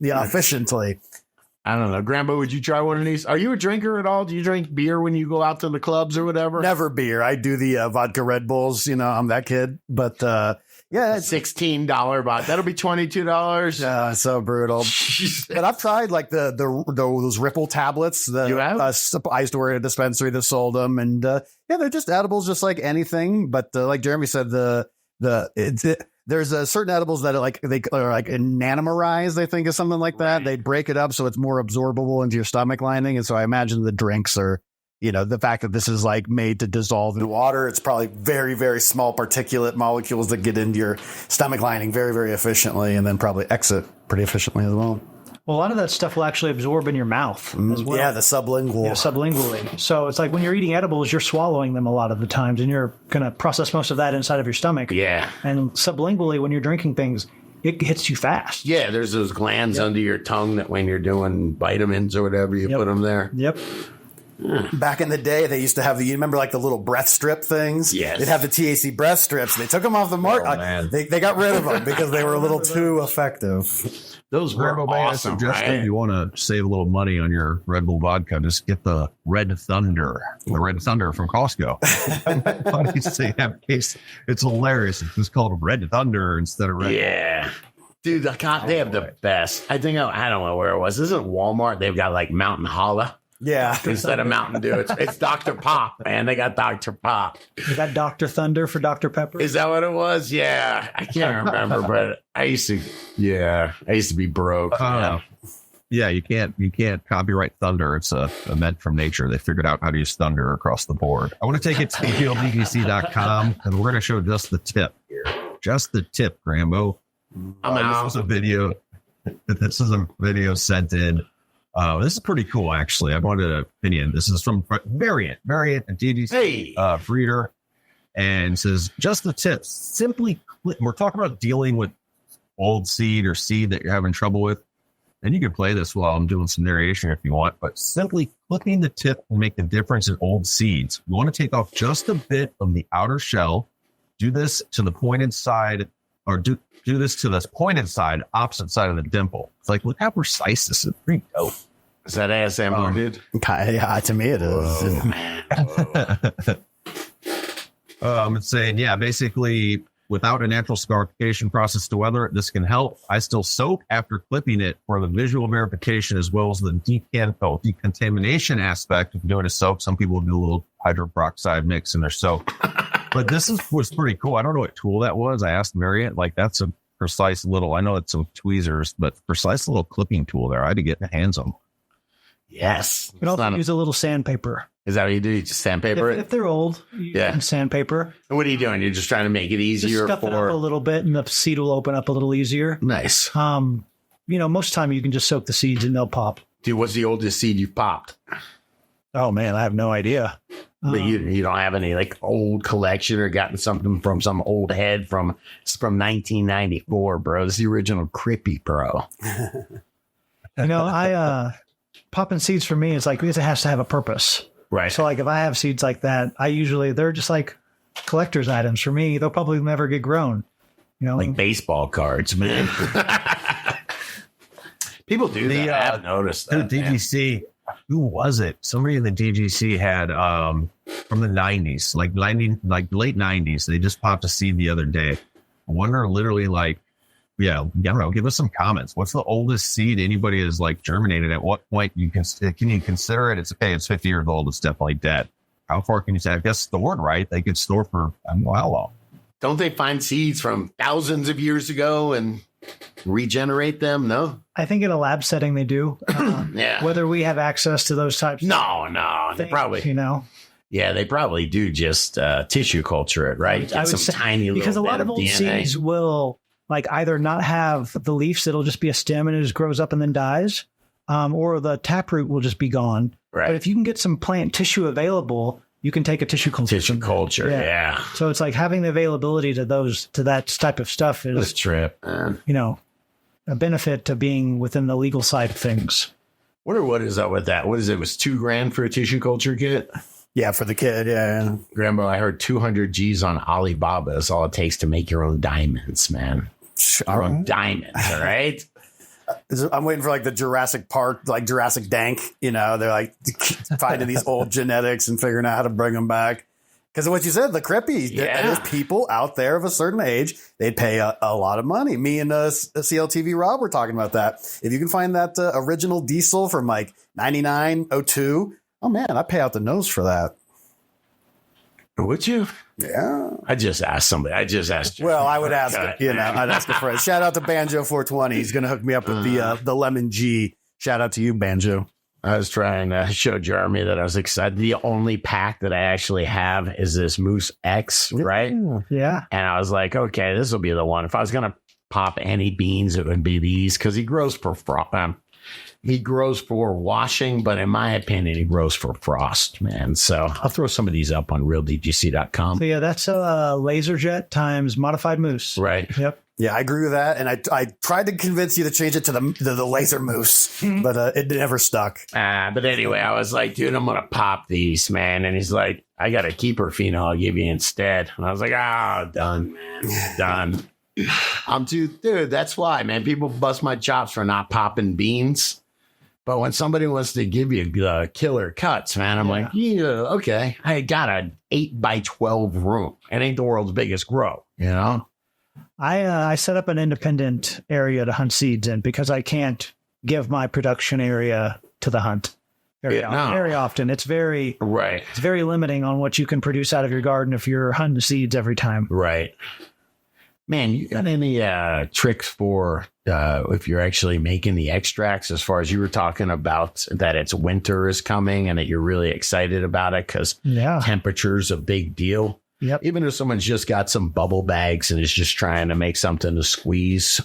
I don't know. Grambo, would you try one of these? Are you a drinker at all? Do you drink beer when you go out to the clubs or whatever? Never beer. I do the vodka Red Bulls. I'm that kid. But yeah, it's $16 bot. That'll be $22. So brutal. But I've tried like those Ripple tablets. You have? I used to work at a dispensary that sold them, and they're just edibles, just like anything. But like Jeremy said, there's a certain edibles that are like nanomerized, I think, is something like that. They break it up so it's more absorbable into your stomach lining. And so I imagine the drinks are, the fact that this is like made to dissolve in water, it's probably very, very small particulate molecules that get into your stomach lining very, very efficiently and then probably exit pretty efficiently as well. Well, a lot of that stuff will actually absorb in your mouth as well. Yeah, the sublingual. Yeah, sublingually. So it's like when you're eating edibles, you're swallowing them a lot of the times, and you're going to process most of that inside of your stomach. Yeah. And sublingually, when you're drinking things, it hits you fast. Yeah, there's those glands under your tongue that when you're doing vitamins or whatever, you put them there. Yep. Back in the day, they used to have you remember like the little breath strip things? Yes. They'd have the THC breath strips. They took them off the market. Oh, man. They got rid of them because they were a little too effective. Those were Grambo, man, I awesome, suggest right? if you want to save a little money on your Red Bull vodka, just get the Red Thunder. The Red Thunder from Costco. Funny to say that case. It's hilarious. It's just called Red Thunder instead of Red. Yeah. Dude, they have the best. I think, I don't know where it was. Isn't Walmart? They've got like Mountain Holla Yeah. instead of Mountain Dew. It's Dr. Pop, man. They got Dr. Pop. Is that Dr. Thunder for Dr. Pepper? Is that what it was? Yeah. I can't remember, but I used to be broke. Yeah, you can't copyright Thunder. It's a meant from nature. They figured out how to use Thunder across the board. I want to take it to fieldbdc.com, and we're going to show just the tip here. Just the tip, Grambo. I'm out. This is a video. This is a video sent in. This is pretty cool, actually. I wanted an opinion. This is from Variant and DDC breeder, and says just the tips. Simply, we're talking about dealing with old seed or seed that you're having trouble with, and you can play this while I'm doing some narration if you want. But simply clipping the tip will make the difference in old seeds. You want to take off just a bit of the outer shell. Do this to the pointed side, or do this to the pointed side, opposite side of the dimple. It's like, look how precise this is. Pretty dope. Is that ASMR, dude? Yeah, to me it is. It's saying, yeah, basically, without a natural scarification process to weather it, this can help. I still soak after clipping it for the visual verification as well as the decontamination aspect of doing a soak. Some people do a little hydroperoxide mix in their soak. But this was pretty cool. I don't know what tool that was. I asked Marriott, like, that's a precise little, I know it's some tweezers, but precise little clipping tool there. I had to get my hands on. Yes. You can also use a little sandpaper. Is that what you do? You just sandpaper If it? they're old, you use sandpaper. And what are you doing? You're just trying to make it Just easier stuff it up a little bit, and the seed will open up a little easier. Nice. Most of the time you can just soak the seeds and they'll pop. Dude, what's the oldest seed you've popped? Oh man, I have no idea. But you don't have any like old collection or gotten something from some old head from 1994, bro. This is the original Crippy, bro. I popping seeds for me is like, because it has to have a purpose. Right. So like if I have seeds like that, they're just like collector's items for me. They'll probably never get grown. Like baseball cards, man. People do that. I have noticed that. DGC, who was it? Somebody in the DGC had from the 90s, like late 90s. They just popped a seed the other day. I wonder, literally, like, I don't know. Give us some comments. What's the oldest seed anybody has like germinated? At what point can you consider it? It's okay. It's 50 years old. It's definitely dead. How far can you say? I guess stored, right? They could store for I don't know how long. Don't they find seeds from thousands of years ago and regenerate them? No. I think in a lab setting they do. Yeah. Whether we have access to those types. No. They probably. Yeah, they probably do just tissue culture it, right? I would some say, tiny little because a lot bit of old DNA. seeds will like either not have the leaves, it'll just be a stem and it just grows up and then dies, or the taproot will just be gone. Right. But if you can get some plant tissue available, you can take a tissue culture. Tissue culture, yeah. So it's like having the availability to that type of stuff This is, trip, man. a benefit to being within the legal side of things. What is up with that? What is it? It was $2,000 for a tissue culture kit? Yeah, for the kid. Yeah. Grambo, I heard 200 G's on Alibaba is all it takes to make your own diamonds, man. Your own diamonds, all right? I'm waiting for like the Jurassic Park, like Jurassic Dank. They're like finding these old genetics and figuring out how to bring them back. Because of what you said, the Crippy, there's people out there of a certain age, they'd pay a lot of money. Me and CLTV Rob were talking about that. If you can find that original diesel from like 9902, oh man, I'd pay out the nose for that. Would you? Yeah. I just asked somebody. I just asked you. Well, I would ask I'd ask a friend. Shout out to Banjo 420. He's going to hook me up with the Lemon G. Shout out to you, Banjo. I was trying to show Jeremy that I was excited. The only pack that I actually have is this Moose X, right? Yeah. And I was like, okay, this will be the one. If I was going to pop any beans, it would be these because he grows for washing, but in my opinion, he grows for frost, man. So I'll throw some of these up on realdgc.com. So yeah, that's a laser jet times modified moose. Right. Yep. Yeah, I agree with that. And I tried to convince you to change it to the laser mousse, but it never stuck. But anyway, I was like, dude, I'm going to pop these, man. And he's like, I got a keeper phenol I'll give you instead. And I was like, done, man. Done. Dude, that's why, man. People bust my chops for not popping beans. But when somebody wants to give you killer cuts, man, I'm like, yeah, okay. I got an 8x12 room. It ain't the world's biggest grow, you know? I set up an independent area to hunt seeds in because I can't give my production area to the hunt very often. It's very limiting on what you can produce out of your garden if you're hunting seeds every time. Right. Man, you got any tricks for if you're actually making the extracts, as far as you were talking about that it's winter is coming and that you're really excited about it because temperature's a big deal. Yep. Even if someone's just got some bubble bags and is just trying to make something to squeeze.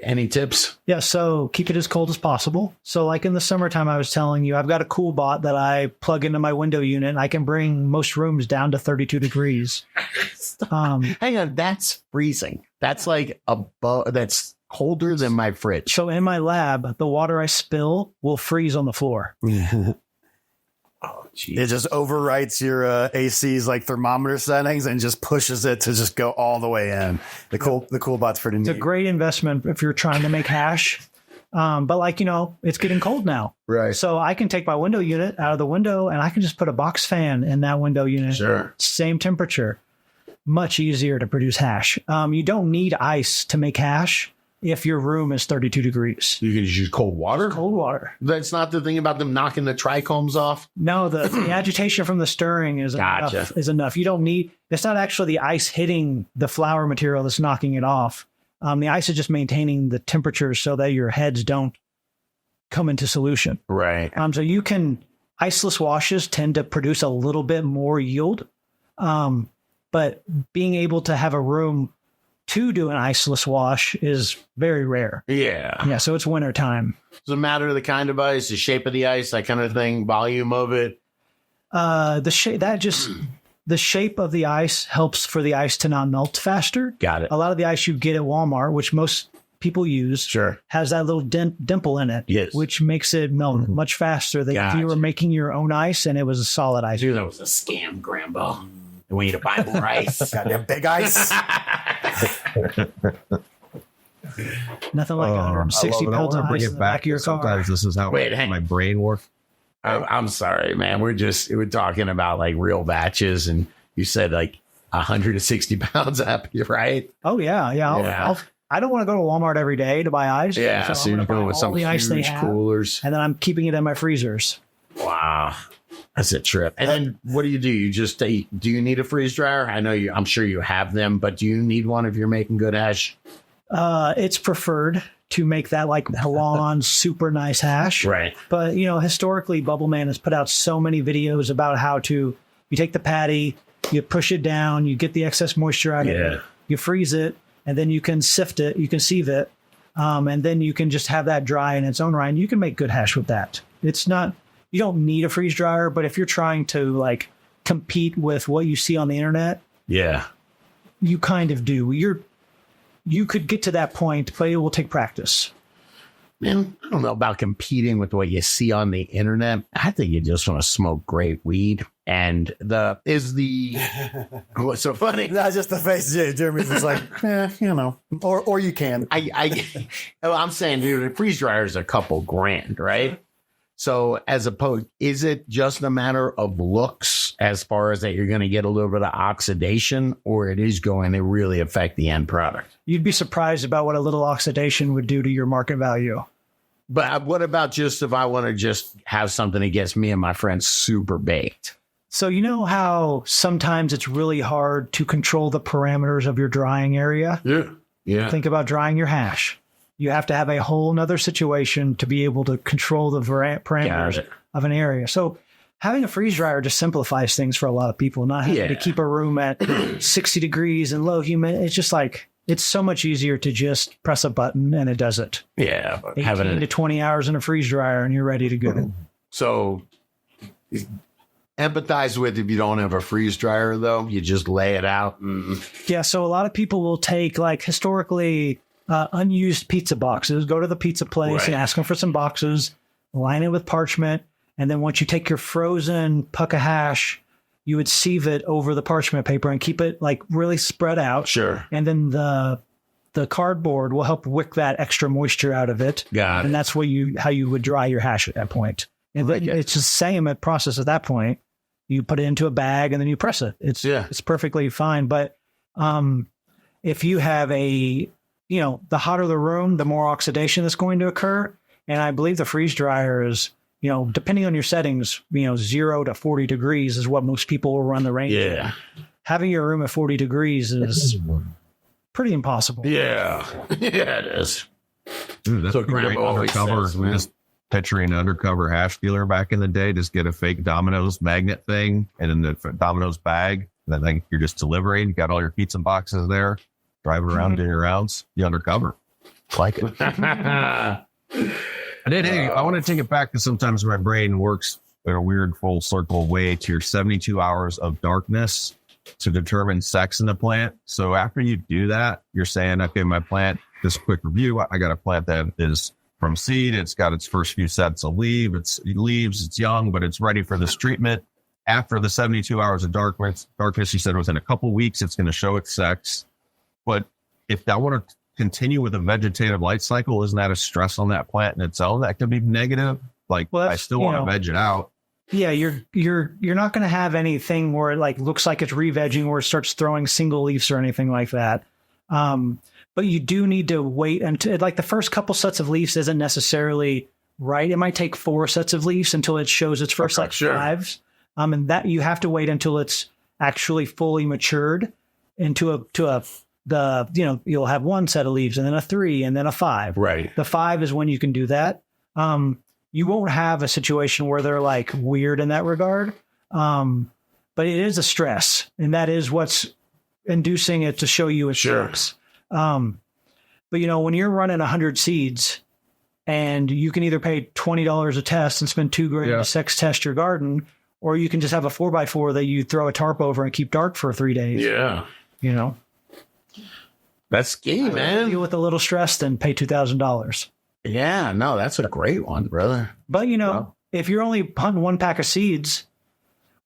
Any tips? Yeah, so keep it as cold as possible. So like in the summertime, I was telling you, I've got a cool bot that I plug into my window unit. And I can bring most rooms down to 32 degrees. Hang on, that's freezing. That's like that's colder than my fridge. So in my lab, the water I spill will freeze on the floor. Oh, geez. It just overwrites your AC's like thermometer settings and just pushes it to just go all the way in. The cool bot's pretty neat. It's a great investment if you're trying to make hash. But like, it's getting cold now. Right. So I can take my window unit out of the window and I can just put a box fan in that window unit. Sure. Same temperature. Much easier to produce hash. You don't need ice to make hash if your room is 32 degrees. You can just use cold water? Cold water. That's not the thing about them knocking the trichomes off? No, the agitation from the stirring is enough. You don't need, it's not actually the ice hitting the flour material that's knocking it off. The ice is just maintaining the temperature so that your heads don't come into solution. Right. So you can, iceless washes tend to produce a little bit more yield. But being able to have a room to do an iceless wash is very rare. Yeah. Yeah. So it's winter time. Does it matter the kind of ice, the shape of the ice, that kind of thing, volume of it? The shape of the ice helps for the ice to not melt faster. Got it. A lot of the ice you get at Walmart, which most people use, has that little dimple in it, which makes it melt much faster than if you were making your own ice and it was a solid ice. Dude, that was a scam, Grambo. We need to buy more ice. Goddamn big ice. Nothing like 160 pounds of ice in the back of your car. Sometimes this is how my brain works. I'm sorry, man. We're talking about like real batches, and you said like 160 pounds up, right? Oh yeah. I don't want to go to Walmart every day to buy ice. Yeah, so you're going with some huge coolers, and then I'm keeping it in my freezers. Wow. That's a trip. And then what do? You just do you need a freeze dryer? I'm sure you have them, but do you need one if you're making good hash? It's preferred to make that like long, super nice hash. Right. But, historically, Bubble Man has put out so many videos about how you take the patty, you push it down, you get the excess moisture out of it, you freeze it, and then you can sift it, you can sieve it, and then you can just have that dry in its own right, and you can make good hash with that. It's not... You don't need a freeze dryer, but if you're trying to like compete with what you see on the internet, you kind of do. You could get to that point, but it will take practice. Man, I don't know about competing with what you see on the internet. I think you just want to smoke great weed. And what's so funny? That's just the face. Jeremy's just like, or you can. I'm saying, dude, a freeze dryer is a couple grand, right? So is it just a matter of looks as far as that you're going to get a little bit of oxidation, or it is going to really affect the end product? You'd be surprised about what a little oxidation would do to your market value. But what about just if I want to just have something that gets me and my friends super baked? So you know how sometimes it's really hard to control the parameters of your drying area? Yeah. Think about drying your hash. You have to have a whole nother situation to be able to control the parameters of an area. So having a freeze dryer just simplifies things for a lot of people, not having to keep a room at 60 degrees and low humidity. It's just like, it's so much easier to just press a button and it does it. Yeah. 18 to 20 hours in a freeze dryer and you're ready to go. So, and empathize with if you don't have a freeze dryer, though. You just lay it out. Yeah, so a lot of people will take like historically unused pizza boxes, go to the pizza place and ask them for some boxes, line it with parchment, and then once you take your frozen puck of hash, you would sieve it over the parchment paper and keep it like really spread out. Sure. And then the cardboard will help wick that extra moisture out of it. Got it. And that's how you would dry your hash at that point. And it's the same process at that point. You put it into a bag and then you press it. It's perfectly fine. But if you have the hotter the room, the more oxidation that's going to occur. And I believe the freeze dryer is, depending on your settings, 0 to 40 degrees is what most people will run the range. Yeah. Having your room at 40 degrees is pretty impossible. Yeah. Yeah, it is. Dude, that's So a great Grambo always undercover. says, man. Just picturing an undercover hash dealer back in the day. Just get a fake Domino's magnet thing and then the Domino's bag. And then you're just delivering. You got all your pizza boxes there. Driving around, doing your rounds. You undercover. Like it. I want to take it back because sometimes my brain works in a weird full circle way to your 72 hours of darkness to determine sex in the plant. So after you do that, you're saying, okay, my plant, this quick review, I got a plant that is from seed. It's got its first few sets of leaves. It's young, but it's ready for this treatment. After the 72 hours of darkness, you said within a couple weeks, it's going to show its sex. But if I want to continue with a vegetative light cycle, isn't that a stress on that plant in its own? That could be negative. Like, I still want to veg it out. Yeah, you're not going to have anything where it like looks like it's re-vegging or it starts throwing single leaves or anything like that. But you do need to wait until like the first couple sets of leaves isn't necessarily right. It might take 4 sets of leaves until it shows its first 5. And that you have to wait until it's actually fully matured into you'll have 1 set of leaves and then a 3 and then a 5. Right. The 5 is when you can do that. You won't have a situation where they're like weird in that regard. But it is a stress, and that is what's inducing it to show you its stress. But when you're running 100 seeds and you can either pay $20 a test and spend $2,000 to sex test your garden, or you can just have a 4x4 that you throw a tarp over and keep dark for 3 days. Yeah. That's key, man. Deal with a little stress, then pay $2,000. Yeah, no, that's a great one, brother. But, if you're only hunting 1 pack of seeds,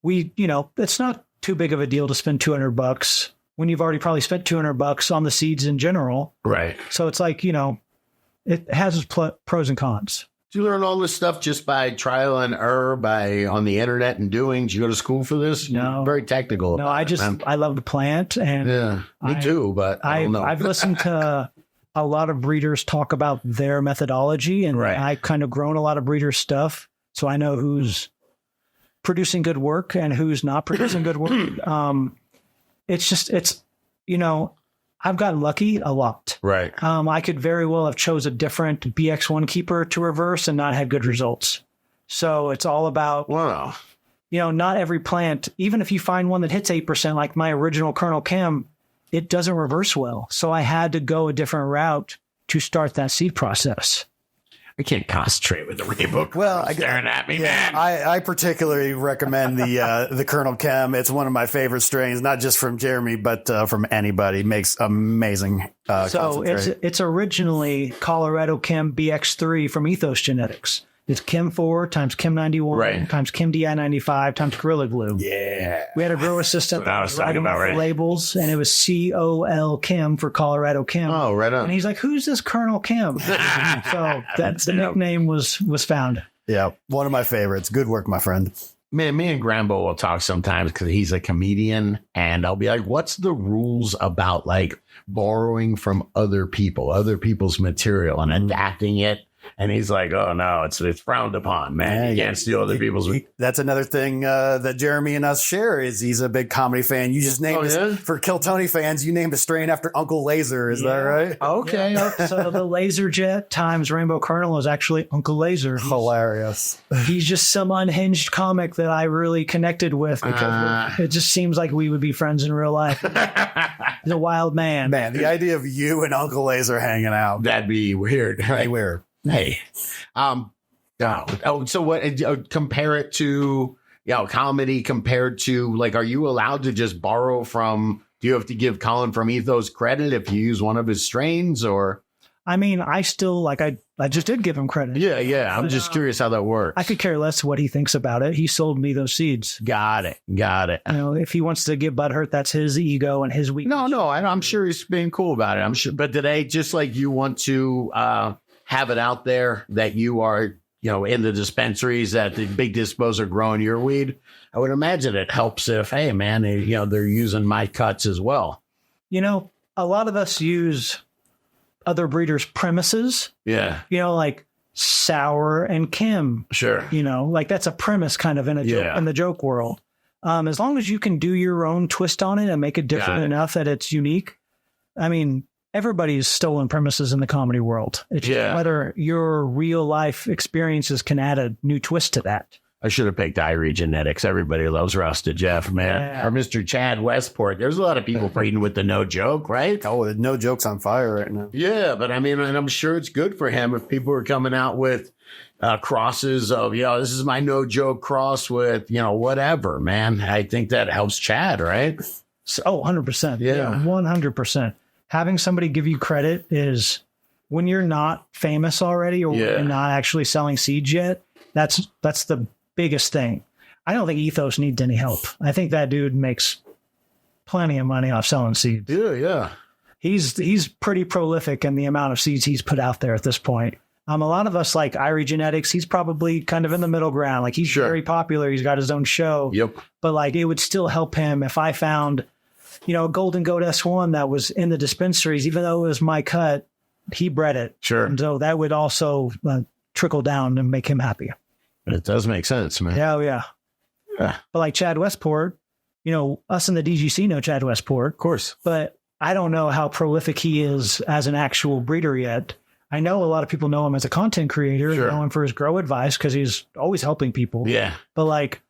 it's not too big of a deal to spend $200 when you've already probably spent $200 on the seeds in general. Right. So it's like, it has its pros and cons. Did you learn all this stuff just by trial and error, on the internet and doing? Did you go to school for this? No. Very technical. No, I love to plant. And yeah, me too, but I don't know. I've listened to a lot of breeders talk about their methodology, and I've kind of grown a lot of breeders' stuff. So I know who's producing good work and who's not producing good work. I've gotten lucky a lot. Right. I could very well have chose a different BX1 keeper to reverse and not had good results. So it's all about, not every plant, even if you find one that hits 8%, like my original Colonel Chem, it doesn't reverse well. So I had to go a different route to start that seed process. I can't concentrate with the rainbow. Well, staring at me, man. I particularly recommend the Colonel Chem. It's one of my favorite strains, not just from Jeremy, but from anybody. Makes amazing. So it's originally Colorado Chem BX3 from Ethos Genetics. It's Chem 4 times Chem 91 times Chem DI 95 times Gorilla Glue. Yeah. We had a grow assistant that was talking about, labels, and it was COL Chem for Colorado Chem. Oh, right on. And he's like, "Who's this Colonel Chem?" So the nickname was found. Yeah, one of my favorites. Good work, my friend. Man, me and Grambo will talk sometimes because he's a comedian, and I'll be like, "What's the rules about like borrowing from other people's material and adapting it?" And he's like, "Oh no, it's frowned upon, man. You can't steal other people's." That's another thing that Jeremy and us share is he's a big comedy fan. You just named for Kill Tony fans. You named a strain after Uncle Laser. Is that right? Okay. Yeah. So the Laser Jet times Rainbow Colonel is actually Uncle Laser. Hilarious. He's just some unhinged comic that I really connected with because it just seems like we would be friends in real life. He's a wild man. Man, the idea of you and Uncle Laser hanging out. That'd be weird. Right? Weird. Hey, so what? Compare it to comedy compared to like, are you allowed to just borrow from, do you have to give Colin from Ethos credit if you use one of his strains or? I mean, I still like, I just did give him credit. Yeah. I'm just curious how that works. I could care less what he thinks about it. He sold me those seeds. Got it. If he wants to give butthurt, that's his ego and his weakness. No, I'm sure he's being cool about it. I'm sure. But today, just like you want to have it out there that you are, in the dispensaries that the big dispos are growing your weed, I would imagine it helps if, hey, man, they're using my cuts as well. A lot of us use other breeders' premises. Yeah. Like Sour and Kim. Sure. Like that's a premise kind of in the joke world. As long as you can do your own twist on it and make it different enough that it's unique. I mean, everybody's stolen premises in the comedy world. It's just whether your real life experiences can add a new twist to that. I should have picked Irie Genetics. Everybody loves Rusted Jeff, man. Yeah. Or Mr. Chad Westport. There's a lot of people breeding with the No Joke, right? Oh, No Joke's on fire right now. Yeah, but I mean, and I'm sure it's good for him if people are coming out with crosses of, this is my No Joke cross with, whatever, man. I think that helps Chad, right? 100%. Yeah. 100%. Having somebody give you credit is when you're not famous already or you're not actually selling seeds yet. That's the biggest thing. I don't think Ethos needs any help. I think that dude makes plenty of money off selling seeds. Yeah. He's pretty prolific in the amount of seeds he's put out there at this point. A lot of us like Irie Genetics, he's probably kind of in the middle ground. Like he's very popular. He's got his own show. Yep. But like it would still help him if I found, a Golden Goat S1 that was in the dispensaries, even though it was my cut, he bred it. Sure. And so that would also trickle down and make him happy. It does make sense, man. Yeah. But like Chad Westport, us in the DGC know Chad Westport. Of course. But I don't know how prolific he is as an actual breeder yet. I know a lot of people know him as a content creator. Sure. They know him for his grow advice because he's always helping people. Yeah. But like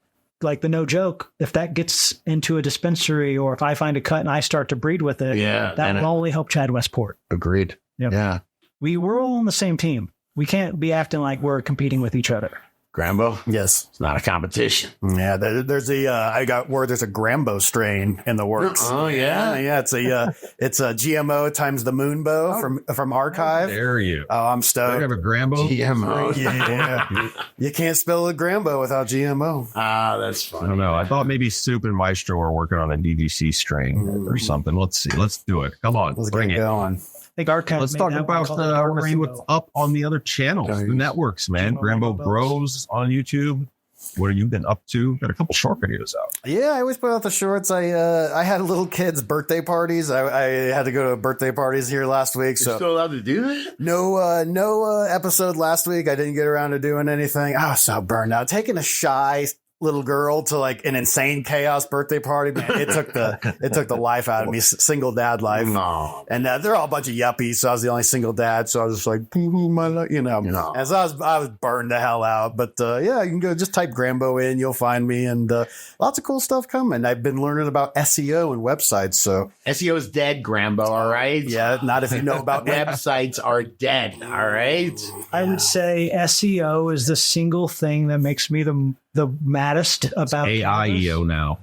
the No Joke, if that gets into a dispensary or if I find a cut and I start to breed with it, that will only help Chad Westport. Agreed. Yep. Yeah. We're all on the same team. We can't be acting like we're competing with each other. Grambo? Yes. It's not a competition. Yeah, there's I got word there's a Grambo strain in the works. Oh, yeah? Yeah, it's a GMO times the Moonbow from Archive. Dare you? Oh, I'm I stoked. have a Grambo. GMO. Yeah. You can't spell a Grambo without GMO. That's I funny. don't know. I thought maybe Soup and Maestro were working on a DGC strain or something. Let's see. Let's do it. Come on. Let's bring get it. going. I think Archive Let's made talk that one about called I want to see Grambo. what's up on the other channels, the networks, man. Grambo Bros on YouTube. What have you been up to? Got a couple short videos out. Yeah, I always put out the shorts. I had little kids' birthday parties. I had to go to birthday parties here last week. So You're still allowed to do that? no episode last week. I didn't get around to doing anything. I was so burned out. Taking a shy little girl to like an insane chaos birthday party, man, it took the life out of me. Single dad life. No. And they're all a bunch of yuppies, so I was the only single dad. So I was just like, my life, No. And so I was burned the hell out. But yeah, you can go just type Grambo in, you'll find me, and lots of cool stuff coming. I've been learning about SEO and websites. So SEO is dead, Grambo, all right? yeah, not if you know about Websites are dead, all right? I would say SEO is the single thing that makes me the maddest about AIEO now.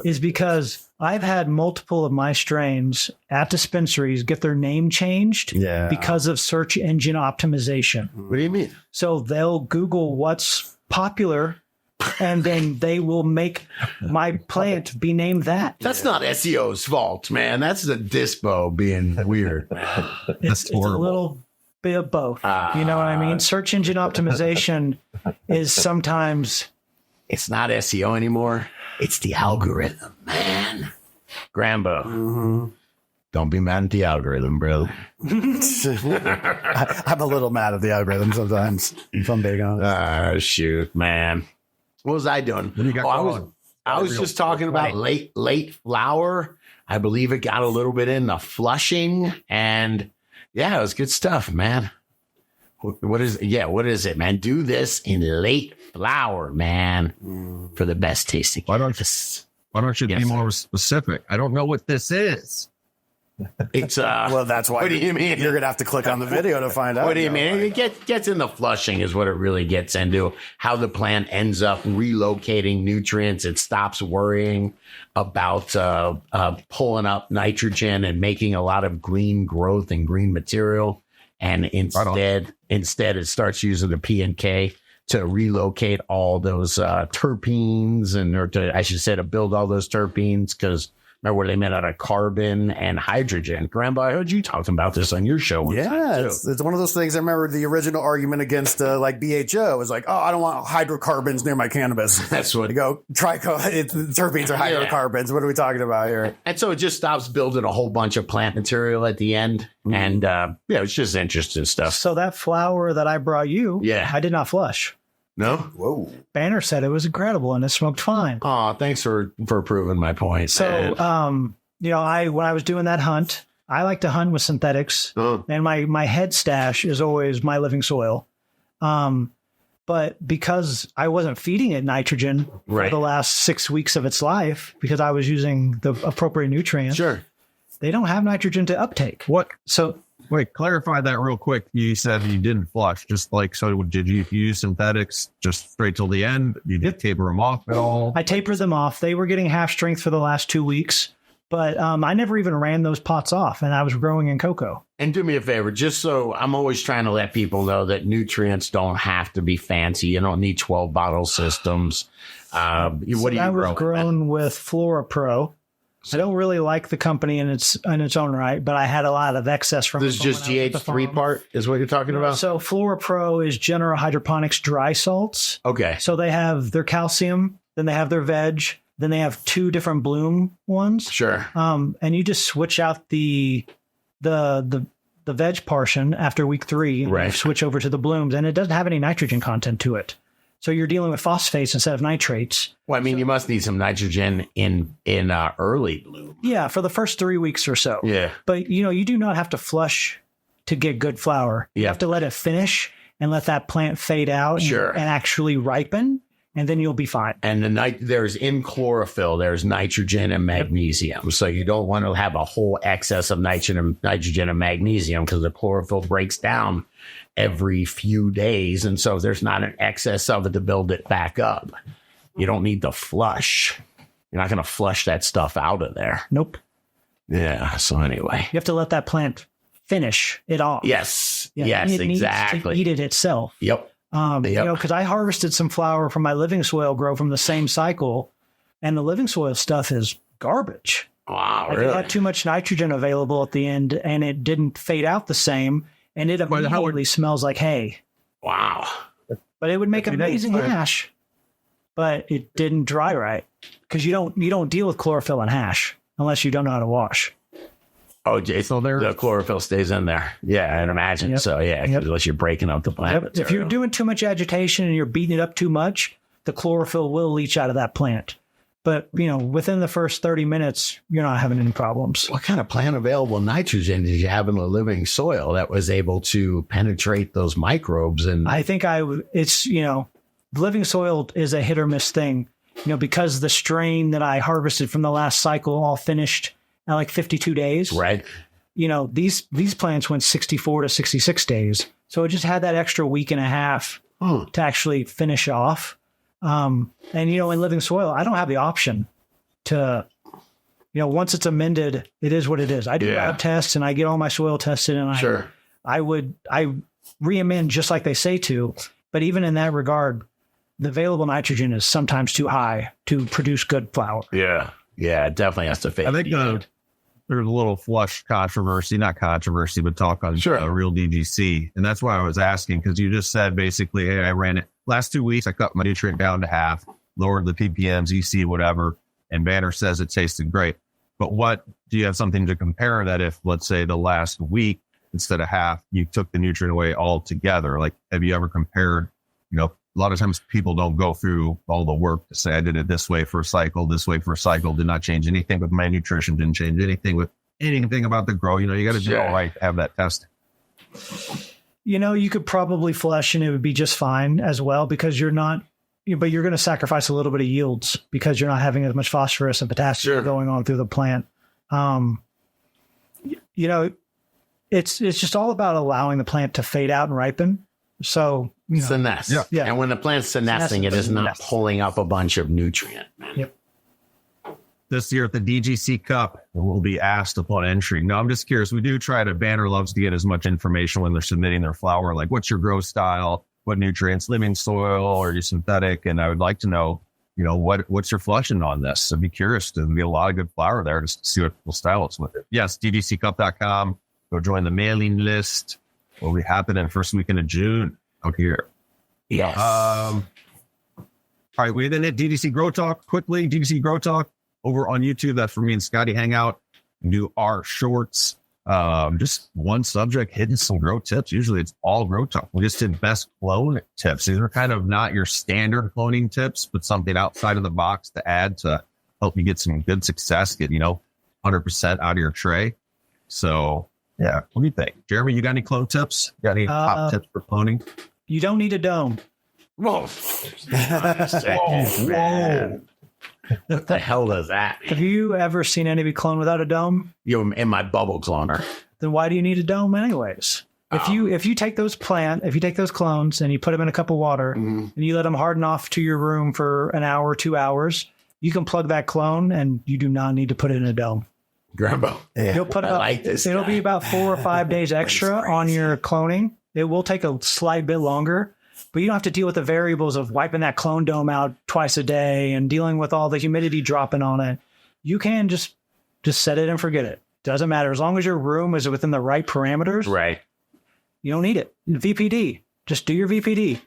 is because I've had multiple of my strains at dispensaries get their name changed because of search engine optimization. What do you mean? So they'll Google what's popular and then they will make my plant be named that. That's not SEO's fault, man. That's the dispo being weird. It's a little bit of both. You know what I mean? Search engine optimization is sometimes... It's not SEO anymore. It's the algorithm, man. Grambo. Don't be mad at the algorithm, bro. I'm a little mad at the algorithm sometimes, if I'm being honest. Shoot, man. What was I doing? What do you got going? I was just talking about late flower. I believe it got a little bit into Flushing, and yeah, it was good stuff, man. What is it, man? Do this in late flower, man, for the best tasting. Why don't you be more specific? I don't know what this is. It's Well, that's why. What do you mean? You're gonna have to click on the video to find out. What do you mean? It gets into flushing is what it really gets into. How the plant ends up relocating nutrients. It stops worrying about pulling up nitrogen and making a lot of green growth and green material. And instead it starts using the P and K to relocate all those terpenes to build all those terpenes, because remember where they made out of carbon and hydrogen. Grambo, I heard you talking about this on your show one time, Yeah, too. it's one of those things. I remember the original argument against like BHO was like, oh, I don't want hydrocarbons near my cannabis. That's what You go, terpenes are hydrocarbons. What are we talking about here? And so it just stops building a whole bunch of plant material at the end. And it's just interesting stuff. So that flower that I brought you, Yeah. I did not flush. No? Whoa. Banner said it was incredible and it smoked fine. Oh, thanks for proving my point. So, man. when I was doing that hunt, I like to hunt with synthetics, and my head stash is always my living soil. But because I wasn't feeding it nitrogen for the last 6 weeks of its life, because I was using the appropriate nutrients, Sure. they don't have nitrogen to uptake. What? So Wait, clarify that real quick. You said you didn't flush. So did you use synthetics just straight till the end? You did taper them off at all? I tapered them off. They were getting half strength for the last 2 weeks, but I never even ran those pots off, and I was growing in cocoa. And do me a favor, just so I'm always trying to let people know that nutrients don't have to be fancy. You don't need 12 bottle systems. What do you I was grow? grown with Flora Pro. I don't really like the company in its own right, but I had a lot of excess from This is just when I was at the GH3 farm. part is what you're talking about? So Flora Pro is General Hydroponics dry salts. Okay. So they have their calcium, then they have their veg, then they have 2 different bloom ones. Sure. And you just switch out the veg portion after week 3, and Right. you switch over to the blooms, and it doesn't have any nitrogen content to it. So you're dealing with phosphates instead of nitrates. Well, I mean, you must need some nitrogen in early bloom. Yeah, for the first 3 weeks or so. Yeah. But you do not have to flush to get good flower. You Yeah. have to let it finish and let that plant fade out Sure. and actually ripen, and then you'll be fine. And there's in chlorophyll, there's nitrogen and magnesium. So you don't want to have a whole excess of nitrogen and magnesium, because the chlorophyll breaks down every few days. And so there's not an excess of it to build it back up. You don't need to flush. You're not going to flush that stuff out of there. Nope. Yeah. So anyway. You have to let that plant finish it off. Yes. Yeah, Yes, it needs to exactly. eat it itself. Yep. Yep. Because I harvested some flower from my living soil grow from the same cycle, and the living soil stuff is garbage. Wow. Like, Really? it had too much nitrogen available at the end, and it didn't fade out the same, and it But how immediately smells like hay. Wow. But it would make Every day, amazing right? hash, but it didn't dry right, because you don't deal with chlorophyll and hash unless you don't know how to wash. Oh, Jason, the chlorophyll stays in there. Yeah, I'd imagine. Yep. So, yeah, Yep. unless you're breaking up the plant. If you're material. doing too much agitation and you're beating it up too much, the chlorophyll will leach out of that plant. But, within the first 30 minutes, you're not having any problems. What kind of plant available nitrogen did you have in the living soil that was able to penetrate those microbes? And I think living soil is a hit or miss thing, because the strain that I harvested from the last cycle all finished at like 52 days. right. These plants went 64 to 66 days. So it just had that extra week and a half to actually finish off. And in living soil, I don't have the option to, once it's amended, it is what it is. I do lab tests and I get all my soil tested, and I re-amend just like they say to. But even in that regard, the available nitrogen is sometimes too high to produce good flower. Yeah. Yeah, it definitely has to fit. I think there's a little flush controversy, not controversy, but talk on Real DGC. And that's why I was asking, because you just said basically, hey, I ran it last 2 weeks. I cut my nutrient down to half, lowered the ppms, EC, whatever. And Banner says it tasted great. But what do you have something to compare that if, let's say, the last week, instead of half, you took the nutrient away altogether? Like, have you ever compared, a lot of times people don't go through all the work to say, I did it this way for a cycle, did not change anything with my nutrition, didn't change anything with anything about the grow. You got to do all right to have that testing. You could probably flush and it would be just fine as well, because you're going to sacrifice a little bit of yields because you're not having as much phosphorus and potassium going on through the plant. you know, it's just all about allowing the plant to fade out and ripen. So, you know, Senesce. Yeah. And when the plant's senescing, it is not pulling up a bunch of nutrient. Man. Yep. This year at the DGC Cup, will be asked upon entry. No, I'm just curious. We do try to, Banner loves to get as much information when they're submitting their flower, like what's your grow style, what nutrients, living soil, or are you synthetic? And I would like to know, you know, what's your flushing on this? I'd be curious. There'll be a lot of good flower there just to see what style it's with it. Yes, dgccup.com. Go join the mailing list. Will be happening first weekend of June out here. Yes. All right, we then hit DDC Grow Talk quickly. DDC Grow Talk over on YouTube. That's where me and Scotty hang out and do our shorts. Just one subject, hitting some grow tips. Usually it's all grow talk. We just did best clone tips. These are kind of not your standard cloning tips, but something outside of the box to add to help you get some good success, get, 100% out of your tray. So yeah, what do you think? Jeremy, you got any clone tips? Got any top tips for cloning? You don't need a dome. Whoa. Whoa. What the hell does that mean? Have you ever seen anybody clone without a dome? You're in my bubble cloner. Then why do you need a dome anyways? If you take those clones and you put them in a cup of water and you let them harden off to your room for an hour, 2 hours, you can plug that clone and you do not need to put it in a dome. Grambo. Yeah. You'll put it'll be about 4 or 5 days extra on your cloning. It will take a slight bit longer, but you don't have to deal with the variables of wiping that clone dome out twice a day and dealing with all the humidity dropping on it. You can just set it and forget it. Doesn't matter. As long as your room is within the right parameters, Right. you don't need it. VPD. Just do your VPD.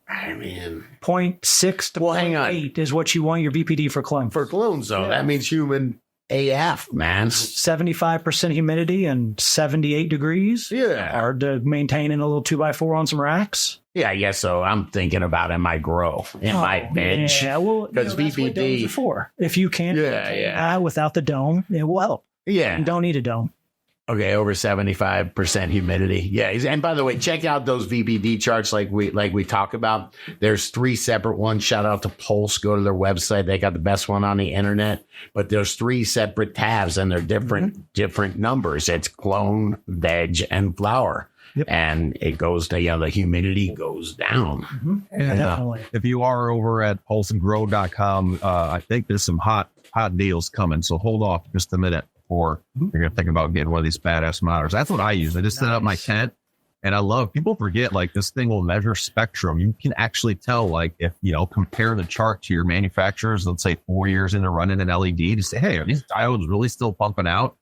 I mean, 0.6 to Well, hang on. 0.8 is what you want your VPD for clone. for clones, though, that means human AF, man. 75% humidity and 78 degrees. Yeah. Hard to maintain in a little 2x4 on some racks. Yeah, I guess so. I'm thinking about in my grow, in my bench. Yeah, well, Because that's what domes VPD are for. If you can't maintain that without the dome, it will help. Yeah. You don't need a dome. Okay, over 75% humidity. Yeah, and by the way, check out those VPD charts like we talk about. There's 3 separate ones. Shout out to Pulse. Go to their website. They got the best one on the internet. But there's 3 separate tabs and they're different numbers. It's clone, veg, and flower. Yep. And it goes to, the humidity goes down. And Definitely. if you are over at pulseandgrow.com, I think there's some hot deals coming. So hold off just a minute before you're going to think about getting one of these badass monitors. That's what I use. I just set up my tent and I love, people forget like this thing will measure spectrum. You can actually tell like if, compare the chart to your manufacturers, let's say 4 years into running an LED to say, hey, are these diodes really still pumping out?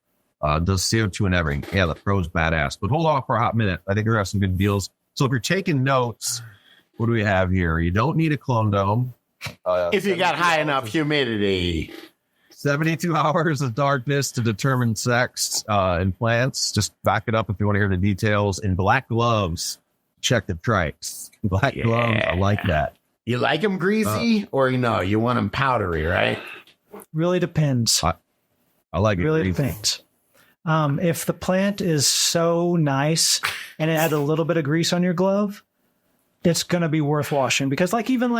Does CO2 and everything. Yeah, the Pro's badass. But hold off for a hot minute. I think we're going to have some good deals. So if you're taking notes, what do we have here? You don't need a clone dome. If you got high enough humidity. 72 hours of darkness to determine sex in plants. Just back it up if you want to hear the details. In black gloves, check the trikes. Black gloves, I like that. You like them greasy or you want them powdery, right? Really depends. I like it. Really greasy. depends. If the plant is so nice and it had a little bit of grease on your glove, it's going to be worth washing because even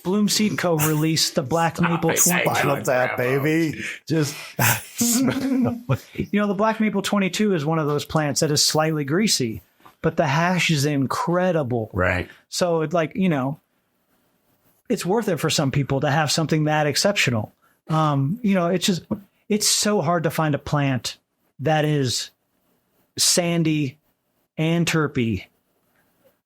Bloom Seed Co. released the Black Maple 20. Final tap, baby. Just, the Black Maple 22 is one of those plants that is slightly greasy, but the hash is incredible. Right. So it's worth it for some people to have something that exceptional. It's so hard to find a plant that is sandy and terpy.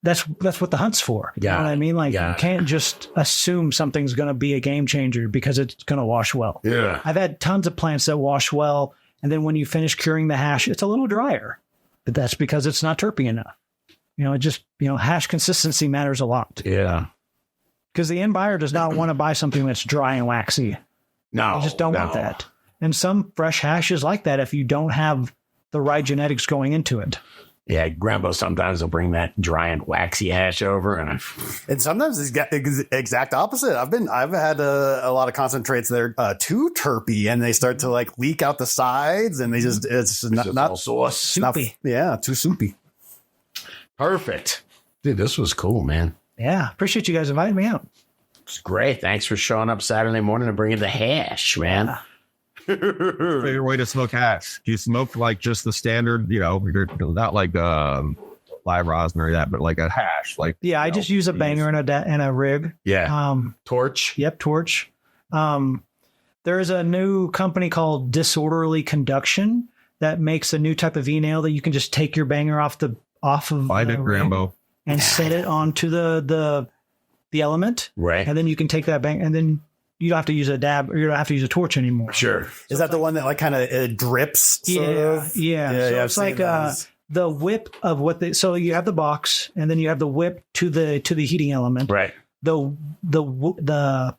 That's what the hunt's for. You know what I mean? You can't just assume something's going to be a game changer because it's going to wash well. Yeah. I've had tons of plants that wash well, and then when you finish curing the hash, it's a little drier. But that's because it's not terpy enough. Hash consistency matters a lot. Yeah. Because the end buyer does not want to buy something that's dry and waxy. No. They just don't want that. And some fresh hash is like that if you don't have the right genetics going into it. Yeah, Grambo sometimes will bring that dry and waxy hash over, and sometimes it's exact opposite. I've had a lot of concentrates that are too terpy, and they start to leak out the sides, and it's not sauce. Soupy. Too soupy. Perfect, dude. This was cool, man. Yeah, appreciate you guys inviting me out. It's great. Thanks for showing up Saturday morning and bringing the hash, man. Favorite way to smoke hash? Do you smoke like just the standard, you're not like live rosin or that, but like a hash? Like I just use a banger and a rig. Yeah. Torch. Yep, torch. There's a new company called Disorderly Conduction that makes a new type of e-nail that you can just take your banger off of find it, Grambo, and set it onto the element. Right. And then you can take that bang, and then you don't have to use a dab, or you don't have to use a torch anymore. Sure. Is that the one that like kind of drips? Sort of? Yeah. So it's like the whip of what so you have the box, and then you have the whip to the heating element. Right. The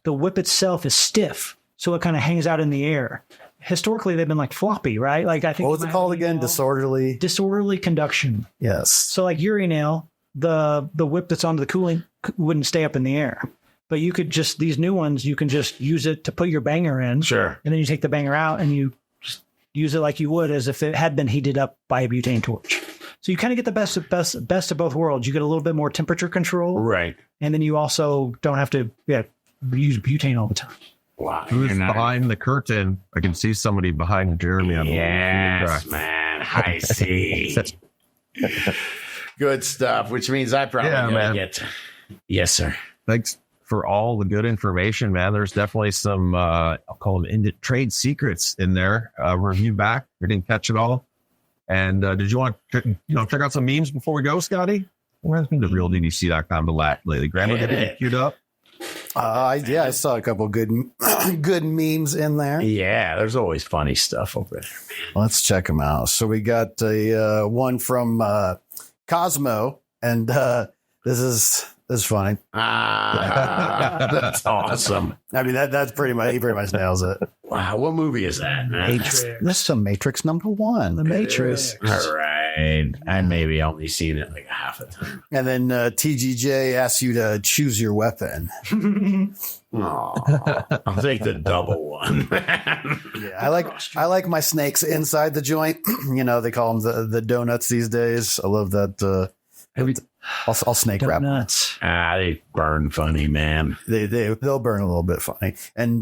whip itself is stiff, so it kind of hangs out in the air. Historically, they've been like floppy, right? Like I think. What was it called again? Disorderly conduction. Yes. So like your nail, the whip that's onto the cooling wouldn't stay up in the air, but you could just, these new ones, you can just use it to put your banger in. Sure. And then you take the banger out and you just use it like you would as if it had been heated up by a butane torch. So you kind of get the best of both worlds. You get a little bit more temperature control. Right. And then you also don't have to use butane all the time. Wow. Who's behind the curtain? I can see somebody behind Jeremy. Yes, man. I see. Good stuff, which means I probably gotta get. Yes, sir. Thanks for all the good information, man. There's definitely some, I'll call them trade secrets in there. Review back. We didn't catch it all. And did you want to, check out some memes before we go, Scotty? Where's been the realddc.com to lately? Grambo, get it queued up. I saw a couple good memes in there. Yeah, there's always funny stuff over there. Let's check them out. So we got one from Cosmo, and this is funny. That's awesome. I mean, that's pretty much, he pretty much nails it. Wow, what movie is that, man? This is some Matrix #1. The Matrix. All right. I maybe only seen it like half a time. And then TGJ asks you to choose your weapon. I'll take the double one. Yeah, I like my snakes inside the joint. They call them the donuts these days. I love that. I'll snake wrap. Nuts. They burn funny, man. They'll burn a little bit funny. And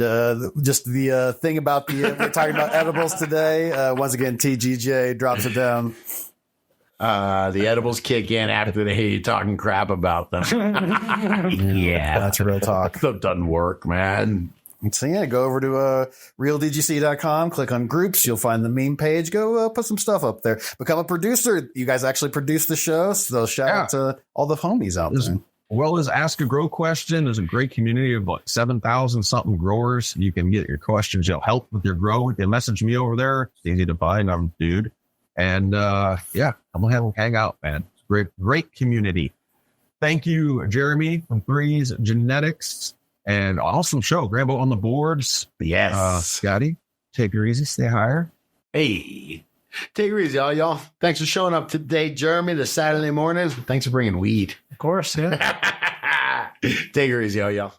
just the thing about we're talking about edibles today. Once again, TGJ drops it down. The edibles kick in after they hear you talking crap about them. Yeah, that's real talk. That doesn't work, man. So go over to realdgc.com, click on groups. You'll find the meme page. Go put some stuff up there. Become a producer. You guys actually produce the show. So shout out to all the homies out there. Well as Ask a Grow Question. There's a great community of like 7,000 something growers. You can get your questions. You'll help with your grow. You can message me over there. It's easy to find. I'm dude. And I'm gonna have them hang out, man. Great community. Thank you, Jeremy from 3's Genetics, and awesome show. Grambo on the boards. Yes. Scotty, take her easy, stay higher. Hey, take her easy, y'all. Thanks for showing up today, Jeremy, this Saturday morning. Thanks for bringing weed. Of course, yeah. Take her easy, y'all.